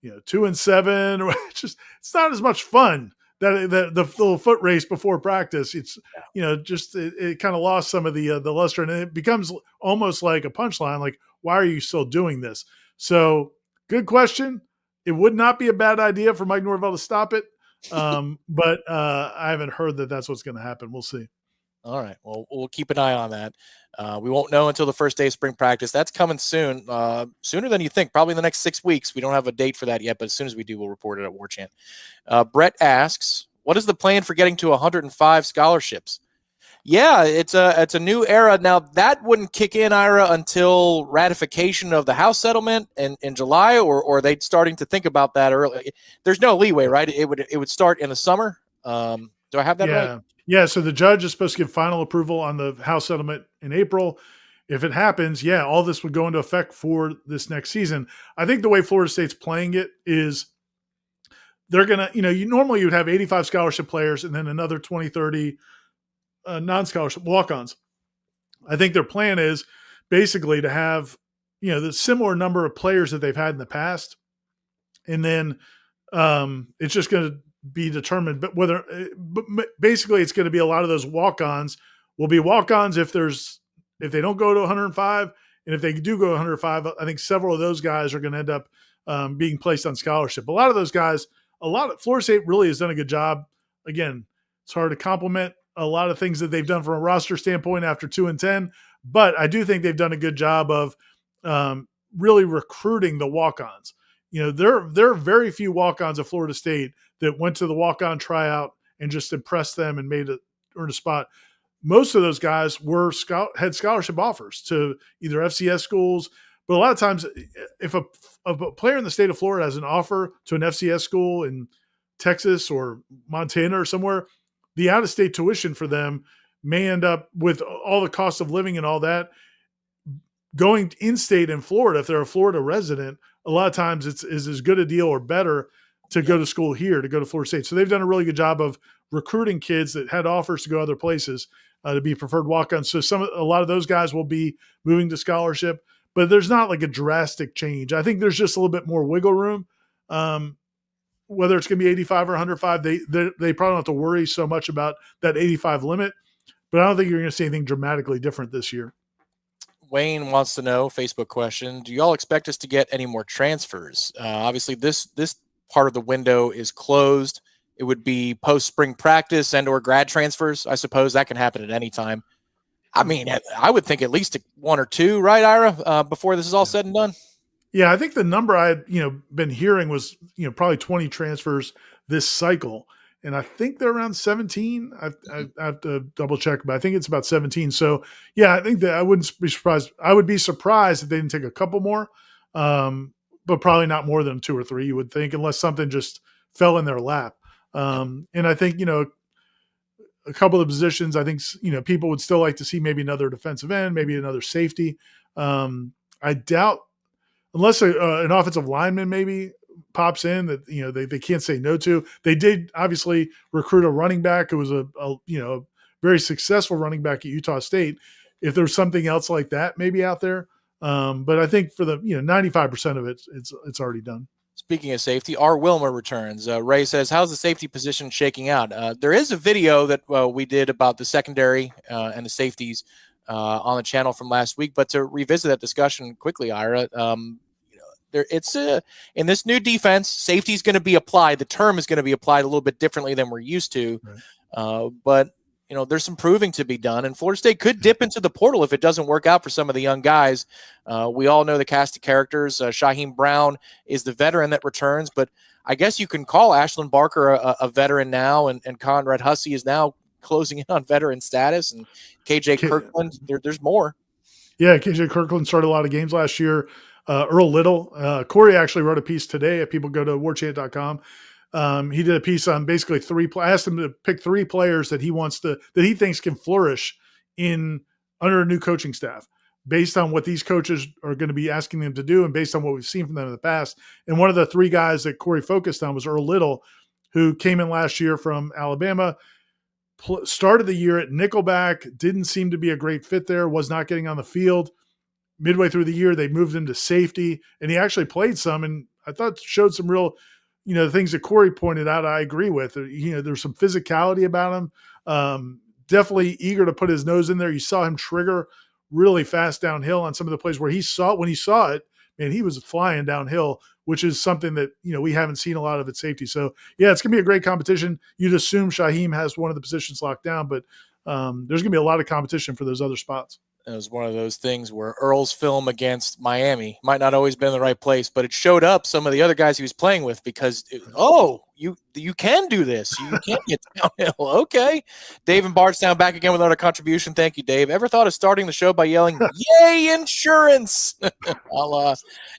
2-7, it's not as much fun that the little foot race before practice. It's it kind of lost some of the luster, and it becomes almost like a punchline. Like, why are you still doing this? So, good question. It would not be a bad idea for Mike Norvell to stop it. But I haven't heard that that's what's going to happen. We'll see. All right. Well, we'll keep an eye on that. We won't know until the first day of spring practice. That's coming soon, sooner than you think, probably in the next 6 weeks. We don't have a date for that yet, but as soon as we do, we'll report it at Warchant. Brett asks, what is the plan for getting to 105 scholarships? Yeah, it's a new era. Now, that wouldn't kick in, Ira, until ratification of the House settlement in July, or are they starting to think about that early? There's no leeway, right? It would start in the summer. Do I have that right? Yeah, so the judge is supposed to give final approval on the House settlement in April. If it happens, all this would go into effect for this next season. I think the way Florida State's playing it is they're going to, normally you would have 85 scholarship players and then another 20, 30 non-scholarship walk-ons. I think their plan is basically to have, the similar number of players that they've had in the past. And then it's just going to be determined, but basically it's going to be a lot of those walk-ons will be walk-ons if they don't go to 105, and if they do go to 105, I think several of those guys are going to end up being placed on scholarship. A lot of those guys, Florida State really has done a good job. Again, it's hard to compliment a lot of things that they've done from a roster standpoint after 2-10, but I do think they've done a good job of really recruiting the walk-ons. There are very few walk-ons at Florida State that went to the walk-on tryout and just impressed them and earned a spot. Most of those guys had scholarship offers to either FCS schools, but a lot of times if a player in the state of Florida has an offer to an FCS school in Texas or Montana or somewhere, the out-of-state tuition for them may end up, with all the cost of living and all that, going in-state in Florida. If they're a Florida resident, a lot of times it's as good a deal or better to go to school here, to go to Florida State. So they've done a really good job of recruiting kids that had offers to go other places to be preferred walk-ons. So a lot of those guys will be moving to scholarship, but there's not like a drastic change. I think there's just a little bit more wiggle room. Whether it's going to be 85 or 105, they probably don't have to worry so much about that 85 limit, but I don't think you're going to see anything dramatically different this year. Wayne wants to know, Facebook question, do you all expect us to get any more transfers? Obviously, this part of the window is closed. It would be post-spring practice and or grad transfers. I suppose that can happen at any time. I mean, I would think at least one or two, right, Ira, before this is all said and done? Yeah, I think the number I had been hearing was probably 20 transfers this cycle. And I think they're around 17. I have to double check, but I think it's about 17. So, yeah, I think that I wouldn't be surprised. I would be surprised if they didn't take a couple more, but probably not more than 2 or 3, you would think, unless something just fell in their lap. And I think, a couple of positions, I think, people would still like to see maybe another defensive end, maybe another safety. I doubt, unless an offensive lineman maybe pops in that they can't say no to. They did obviously recruit a running back who was a very successful running back at Utah State. If there's something else like that maybe out there, but I think for the 95% of it, it's already done. Speaking of safety, R. Wilmer returns. Ray says, how's the safety position shaking out? There is a video that we did about the secondary and the safeties on the channel from last week. But to revisit that discussion quickly, Ira, in this new defense, safety is going to be applied. The term is going to be applied a little bit differently than we're used to. Right. But there's some proving to be done, and Florida State could dip into the portal if it doesn't work out for some of the young guys. We all know the cast of characters. Shaheem Brown is the veteran that returns, but I guess you can call Ashlyn Barker a veteran now, and Conrad Hussey is now closing in on veteran status, and KJ Kirkland, there's more. Yeah, KJ Kirkland started a lot of games last year. Earl Little. Corey actually wrote a piece today. If people go to warchant.com, he did a piece on basically I asked him to pick 3 players that he thinks can flourish under a new coaching staff based on what these coaches are going to be asking them to do and based on what we've seen from them in the past. And one of the 3 guys that Corey focused on was Earl Little, who came in last year from Alabama, started the year at nickelback, didn't seem to be a great fit there, was not getting on the field. Midway through the year, they moved him to safety, and he actually played some, and I thought showed some real the things that Corey pointed out, I agree with. There's some physicality about him. Definitely eager to put his nose in there. You saw him trigger really fast downhill on some of the plays where when he saw it, man, he was flying downhill, which is something that, we haven't seen a lot of at safety. So, yeah, it's going to be a great competition. You'd assume Shaheem has one of the positions locked down, but there's going to be a lot of competition for those other spots. It was one of those things where Earl's film against Miami might not always been in the right place, but it showed up some of the other guys he was playing with because, you can do this. You can get downhill. Okay. Dave and Bardstown back again with another contribution. Thank you, Dave. Ever thought of starting the show by yelling, yay, insurance? A la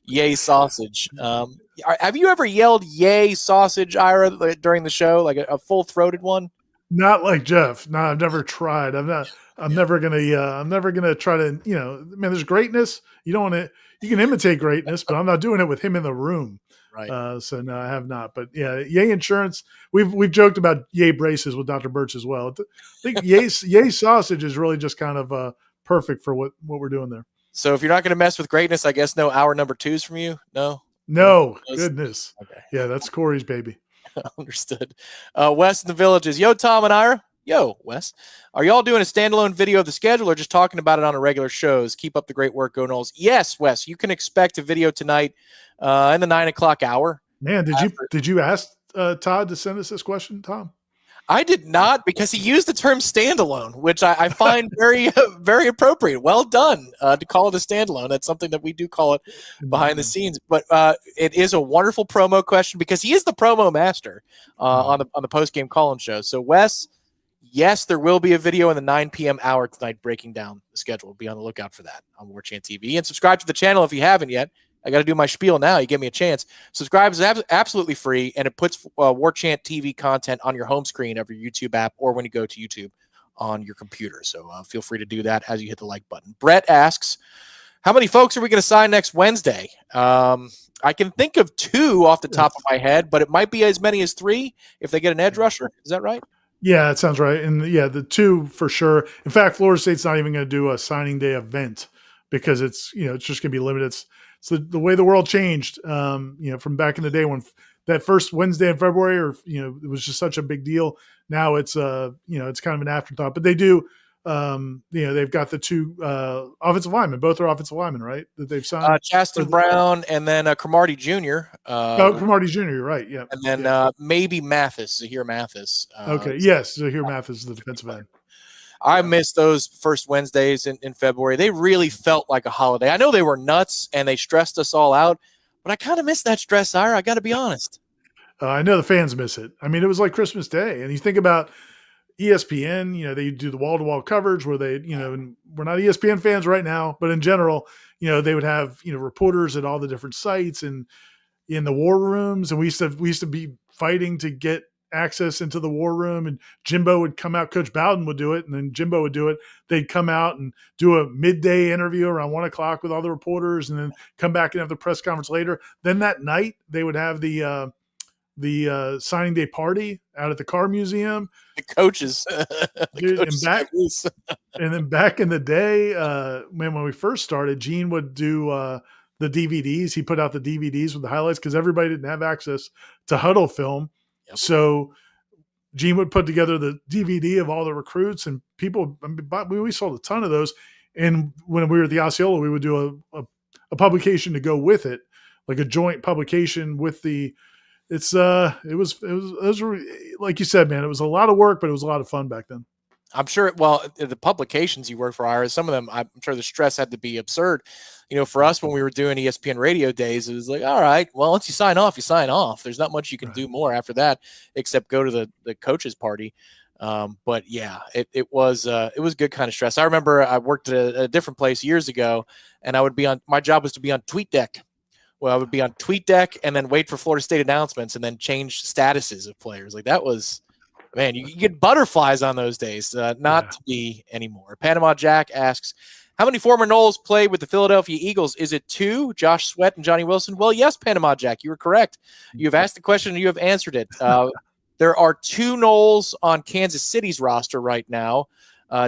yay, sausage. Have you ever yelled yay, sausage, Ira, during the show, like a full-throated one? Not like Jeff. No, I've never tried. I'm never gonna try to, man, there's greatness. You can imitate greatness, but I'm not doing it with him in the room. Right. So no, I have not. But yeah, yay insurance. We've joked about yay braces with Dr. Birch as well. I think yay sausage is really just kind of perfect for what we're doing there. So if you're not going to mess with greatness, I guess no hour number 2s from you. No, goodness. Okay. Yeah, that's Corey's baby. Understood. Wes in the Villages. Yo, Tom and Ira. Yo, Wes. Are y'all doing a standalone video of the schedule or just talking about it on a regular shows? Keep up the great work, go Noles. Yes, Wes, you can expect a video tonight in the 9 o'clock hour. Man, did you ask Todd to send us this question, Tom? I did not, because he used the term standalone, which I find very, very appropriate. Well done to call it a standalone. That's something that we do call it behind the scenes. But it is a wonderful promo question because he is the promo master on the post-game call-in show. So, Wes, yes, there will be a video in the 9 p.m. hour tonight breaking down the schedule. Be on the lookout for that on Warchant TV. And subscribe to the channel if you haven't yet. I got to do my spiel now. You give me a chance. Subscribe is absolutely free, and it puts Warchant TV content on your home screen of your YouTube app or when you go to YouTube on your computer. So feel free to do that as you hit the like button. Brett asks, how many folks are we going to sign next Wednesday? I can think of 2 off the top of my head, but it might be as many as 3 if they get an edge rusher. Is that right? Yeah, it sounds right. And yeah, the 2 for sure. In fact, Florida State's not even going to do a signing day event because it's just going to be limited. So the way the world changed, from back in the day when that first Wednesday in February, or it was just such a big deal. Now it's it's kind of an afterthought. But they do, they've got the 2 offensive linemen. Both are offensive linemen, right? That they've signed. Chaston Brown and then Cromartie Jr. Cromartie Jr. Right? Yeah. And then maybe Zahir Mathis. Okay. Yes, Zahir Mathis is the defensive end. I missed those first Wednesdays in February. They really felt like a holiday. I know they were nuts and they stressed us all out, but I kind of miss that stress, Ira. I got to be honest. I know the fans miss it. I mean, it was like Christmas Day. And you think about ESPN, they do the wall-to-wall coverage where they, and we're not ESPN fans right now, but in general, they would have, reporters at all the different sites and in the war rooms. And we used to be fighting to get access into the war room, and Jimbo would come out. Coach Bowden would do it, and then Jimbo would do it. They'd come out and do a midday interview around 1 o'clock with all the reporters, and then come back and have the press conference later. Then that night they would have the signing day party out at the car museum. The coaches, and then back in the day, when we first started, Gene would do the DVDs. He put out the DVDs with the highlights because everybody didn't have access to huddle film. Yep. So Gene would put together the DVD of all the recruits, and people, we sold a ton of those. And when we were at the Osceola, we would do a publication to go with it, like a joint publication with the. It was like you said, man. It was a lot of work, but it was a lot of fun back then. I'm sure. Well, the publications you work for, Ira, some of them, I'm sure the stress had to be absurd. For us, when we were doing ESPN radio days, it was like, all right, well, once you sign off, you sign off. There's not much you can do more after that, except go to the coaches party. But yeah, it was good kind of stress. I remember I worked at a different place years ago, and my job was to be on TweetDeck. Well, I would be on TweetDeck and then wait for Florida State announcements and then change statuses of players. Like that was, man, you get butterflies on those days. Not to be anymore. Panama Jack asks, how many former Noles played with the Philadelphia Eagles? Is it 2, Josh Sweat and Johnny Wilson? Well, yes, Panama Jack, you were correct. You've asked the question and you have answered it. There are 2 Noles on Kansas City's roster right now.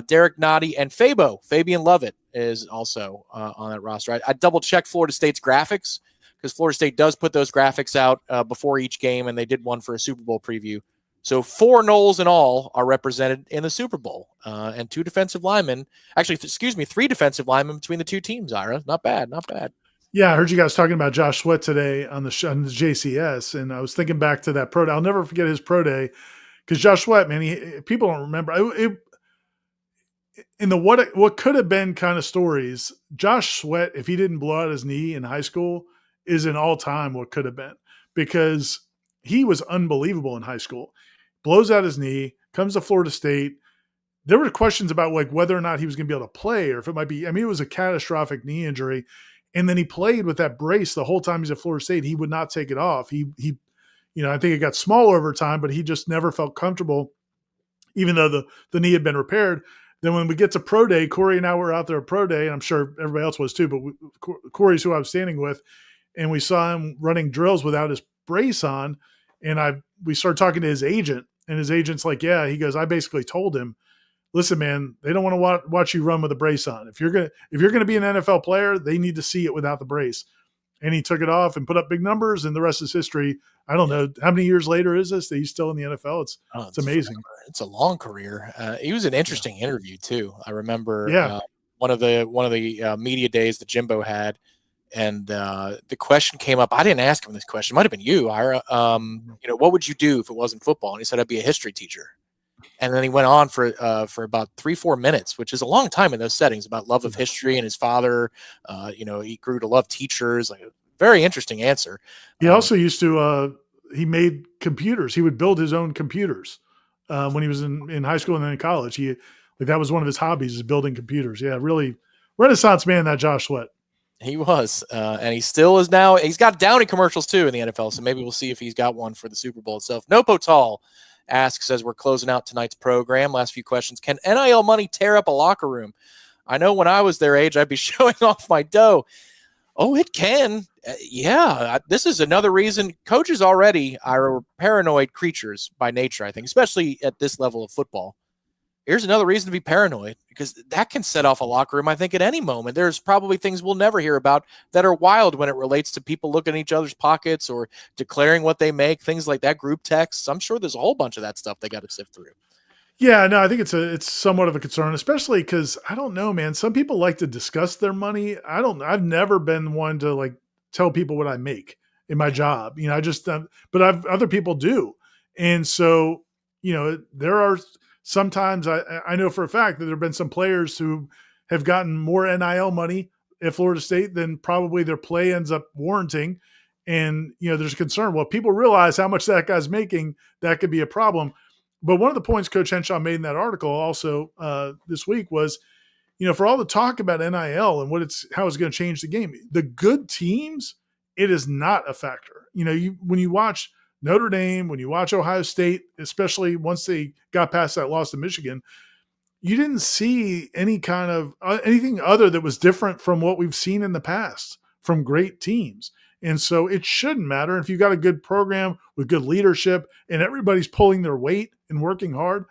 Derek Noddy and Fabian Lovett is also on that roster. I double-checked Florida State's graphics because Florida State does put those graphics out before each game, and they did one for a Super Bowl preview. So 4 Noles in all are represented in the Super Bowl, and 2 defensive linemen. Actually, 3 defensive linemen between the 2 teams, Ira. Not bad. Yeah, I heard you guys talking about Josh Sweat today on the JCS, and I was thinking back to that pro day. I'll never forget his pro day because Josh Sweat, man, people don't remember. In the what could have been kind of stories, Josh Sweat, if he didn't blow out his knee in high school, is an all-time what could have been because he was unbelievable in high school. Blows out his knee, comes to Florida State. There were questions about like whether or not he was going to be able to play or if it might be. I mean, it was a catastrophic knee injury. And then he played with that brace the whole time he's at Florida State. He would not take it off. He I think it got smaller over time, but he just never felt comfortable, even though the knee had been repaired. Then when we get to pro day, Corey and I were out there at pro day, and I'm sure everybody else was too, but Corey's who I was standing with, and we saw him running drills without his brace on. And we started talking to his agent, and his agent's like, yeah, he goes, I basically told him, listen, man, they don't want to watch you run with a brace on. If you're gonna be an NFL player, they need to see it without the brace. And he took it off and put up big numbers, and the rest is history. I don't know how many years later is this that he's still in the NFL. It's amazing. It's a long career. He was an interesting interview too. I remember one of the media days that Jimbo had, and the question came up. I didn't ask him this question. It might have been you, Ira. What would you do if it wasn't football? And he said, I'd be a history teacher. And then he went on for about 3-4 minutes, which is a long time in those settings, about love of history and his father. He grew to love teachers. Like a very interesting answer. He also used to he made computers. He would build his own computers when he was in high school and then in college. That was one of his hobbies, is building computers. Yeah, really Renaissance man, that Josh Sweat. He was, and he still is now. He's got Downy commercials too in the NFL, so maybe we'll see if he's got one for the Super Bowl itself. Nopo Tall asks, as we're closing out tonight's program, last few questions, can NIL money tear up a locker room? I know when I was their age, I'd be showing off my dough. Oh, it can. This is another reason. Coaches already are paranoid creatures by nature, I think, especially at this level of football. Here's another reason to be paranoid, because that can set off a locker room, I think, at any moment. There's probably things we'll never hear about that are wild when it relates to people looking at each other's pockets or declaring what they make, things like that, group texts. I'm sure there's a whole bunch of that stuff they got to sift through. Yeah, no, I think it's somewhat of a concern, especially because I don't know, man. Some people like to discuss their money. I've never been one to like tell people what I make in my job. Other people do. And so, there are sometimes I know for a fact that there have been some players who have gotten more NIL money at Florida State than probably their play ends up warranting. And, there's a concern. Well, people realize how much that guy's making, that could be a problem. But one of the points Coach Henshaw made in that article also this week was, for all the talk about NIL and how it's going to change the game, the good teams, it is not a factor. When you watch Notre Dame, when you watch Ohio State, especially once they got past that loss to Michigan, you didn't see any kind of anything other that was different from what we've seen in the past from great teams. And so it shouldn't matter. If you've got a good program with good leadership and everybody's pulling their weight and working hard,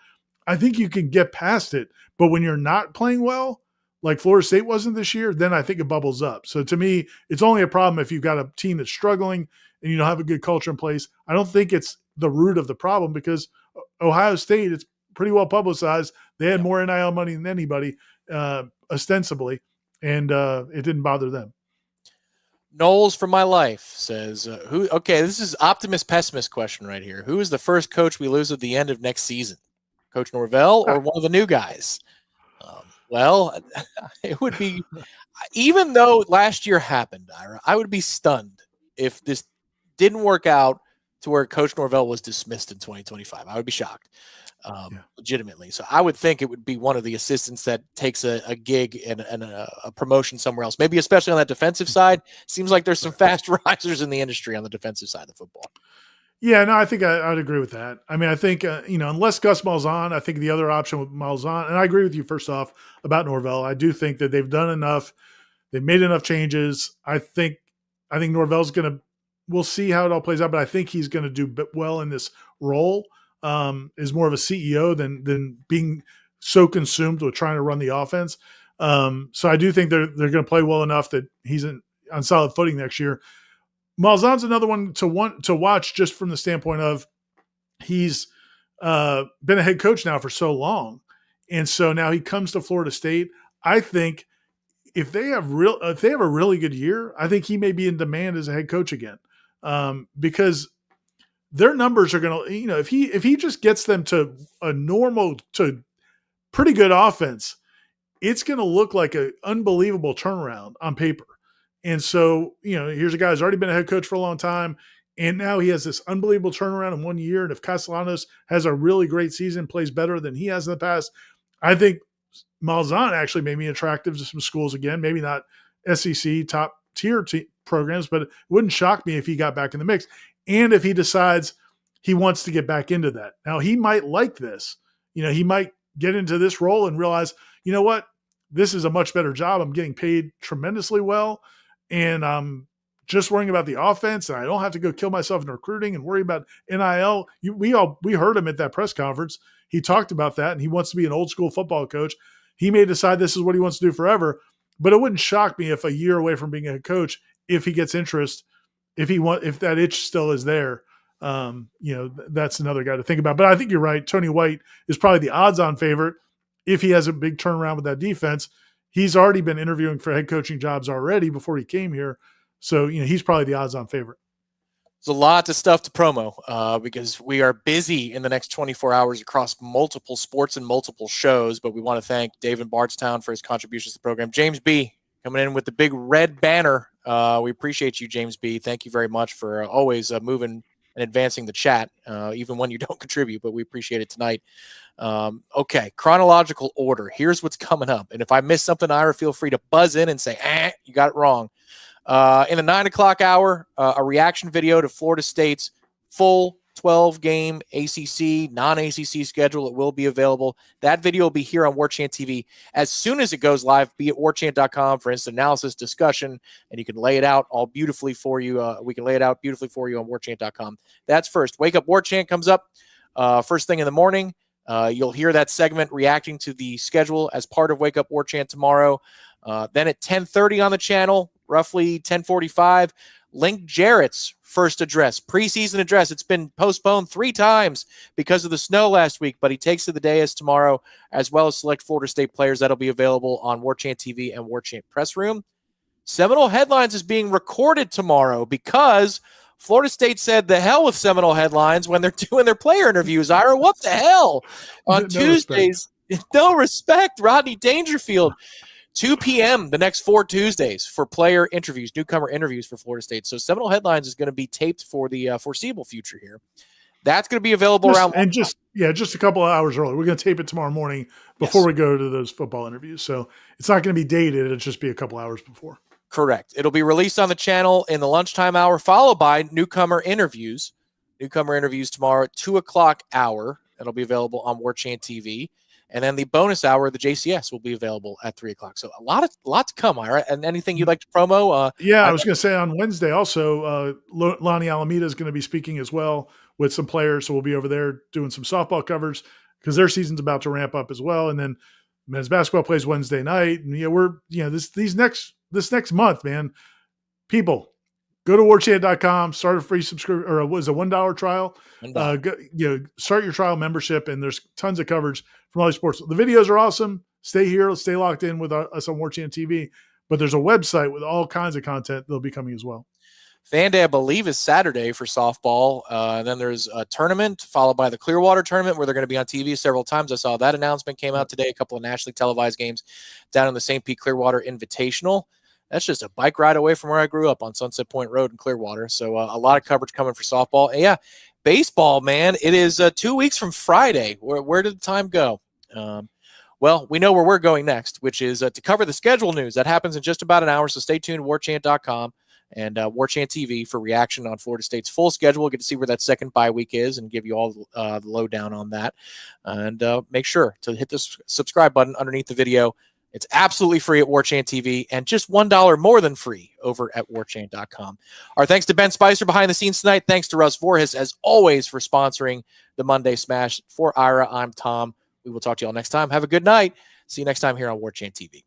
I think you can get past it. But when you're not playing well, like Florida State wasn't this year, then I think it bubbles up. So to me, it's only a problem if you've got a team that's struggling and you don't have a good culture in place. I don't think it's the root of the problem because Ohio State, it's pretty well publicized. They had more NIL money than anybody, ostensibly, and it didn't bother them. Noles for my life says, "Who? Okay, this is optimist pessimist question right here. Who is the first coach we lose at the end of next season? Coach Norvell or one of the new guys?" Well, it would be, even though last year happened, Ira, I would be stunned if this didn't work out to where Coach Norvell was dismissed in 2025. I would be shocked, legitimately. So I would think it would be one of the assistants that takes a gig and a promotion somewhere else, maybe especially on that defensive side. Seems like there's some fast risers in the industry on the defensive side of the football. Yeah, no, I think I'd agree with that. I mean, I think, unless Gus Malzahn, I think the other option with Malzahn, and I agree with you first off about Norvell. I do think that they've done enough. They've made enough changes. I think Norvell's going to, we'll see how it all plays out, but I think he's going to do well in this role, is more of a CEO than being so consumed with trying to run the offense. So I do think they're going to play well enough that he's on solid footing next year. Malzahn's another one to watch just from the standpoint of he's been a head coach now for so long. And so now he comes to Florida State. I think if they have a really good year, I think he may be in demand as a head coach again, because their numbers are going to, if he just gets them to a normal to pretty good offense, it's going to look like an unbelievable turnaround on paper. And so, here's a guy who's already been a head coach for a long time, and now he has this unbelievable turnaround in 1 year. And if Castellanos has a really great season, plays better than he has in the past, I think Malzahn actually may be attractive to some schools again, maybe not SEC top tier programs, but it wouldn't shock me if he got back in the mix. And if he decides he wants to get back into that. Now, he might like this. He might get into this role and realize, you know what, this is a much better job. I'm getting paid tremendously well. And I'm just worrying about the offense, and I don't have to go kill myself in recruiting and worry about NIL. We heard him at that press conference. He talked about that, and he wants to be an old school football coach. He may decide this is what he wants to do forever, but it wouldn't shock me if a year away from being a head coach, if he gets interest, if that itch still is there, that's another guy to think about. But I think you're right. Tony White is probably the odds-on favorite if he has a big turnaround with that defense. He's already been interviewing for head coaching jobs already before he came here. So, he's probably the odds-on favorite. There's a lot of stuff to promo because we are busy in the next 24 hours across multiple sports and multiple shows, but we want to thank David Bardstown for his contributions to the program. James B. coming in with the big red banner. We appreciate you, James B. Thank you very much for always moving and advancing the chat, even when you don't contribute, but we appreciate it tonight. Okay, chronological order. Here's what's coming up. And if I miss something, Ira, feel free to buzz in and say, you got it wrong. In the 9 o'clock hour, a reaction video to Florida State's full 12-game ACC, non-ACC schedule. It will be available. That video will be here on Warchant TV as soon as it goes live. Be at warchant.com for instant analysis, discussion, and you can lay it out all beautifully for you. We can lay it out beautifully for you on warchant.com. That's first. Wake Up Warchant comes up first thing in the morning. You'll hear that segment reacting to the schedule as part of Wake Up Warchant tomorrow. Then at 10:30 on the channel, roughly 10:45, Link Jarrett's first address, preseason address. It's been postponed 3 times because of the snow last week, but he takes to the dais tomorrow, as well as select Florida State players that'll be available on Warchant TV and Warchant Press Room. Seminole Headlines is being recorded tomorrow because Florida State said the hell with Seminole Headlines when they're doing their player interviews. Ira, what the hell? On Tuesdays, no respect. Rodney Dangerfield. 2 p.m. the next 4 Tuesdays for player interviews, newcomer interviews for Florida State. So Seminole Headlines is going to be taped for the foreseeable future here. That's going to be available just a couple of hours early. We're going to tape it tomorrow morning before we go to those football interviews. So it's not going to be dated. It'll just be a couple hours before. Correct. It'll be released on the channel in the lunchtime hour, followed by newcomer interviews. Newcomer interviews tomorrow at 2 o'clock hour. It'll be available on Warchant TV. And then the bonus hour, the JCS, will be available at 3 o'clock. So a lot to come, Ira. And anything you'd like to promo? I was going to say on Wednesday also, Lonnie Alameda is going to be speaking as well with some players. So we'll be over there doing some softball covers because their season's about to ramp up as well. And then Men's basketball plays Wednesday night. And we're, this next month, man, people go to warchant.com, start a free subscription, or was a $1 trial. Start your trial membership, and there's tons of coverage from all these sports. The videos are awesome. Stay here, stay locked in with us on Warchant TV. But there's a website with all kinds of content that'll be coming as well. Fan Day, I believe, is Saturday for softball. Then there's a tournament followed by the Clearwater tournament where they're going to be on TV several times. I saw that announcement came out today. A couple of nationally televised games down in the St. Pete Clearwater Invitational. That's just a bike ride away from where I grew up on Sunset Point Road in Clearwater. So a lot of coverage coming for softball. And yeah, baseball, man. It is 2 weeks from Friday. Where did the time go? Well, we know where we're going next, which is to cover the schedule news. That happens in just about an hour, so stay tuned to warchant.com and Warchant TV for reaction on Florida State's full schedule. We'll get to see where that second bye week is and give you all the lowdown on that. And make sure to hit the subscribe button underneath the video. It's absolutely free at Warchant TV and just $1 more than free over at warchant.com. Our thanks to Ben Spicer behind the scenes tonight. Thanks to Russ Voorhis, as always, for sponsoring the Monday Smash. For Ira, I'm Tom. We will talk to you all next time. Have a good night. See you next time here on Warchant TV.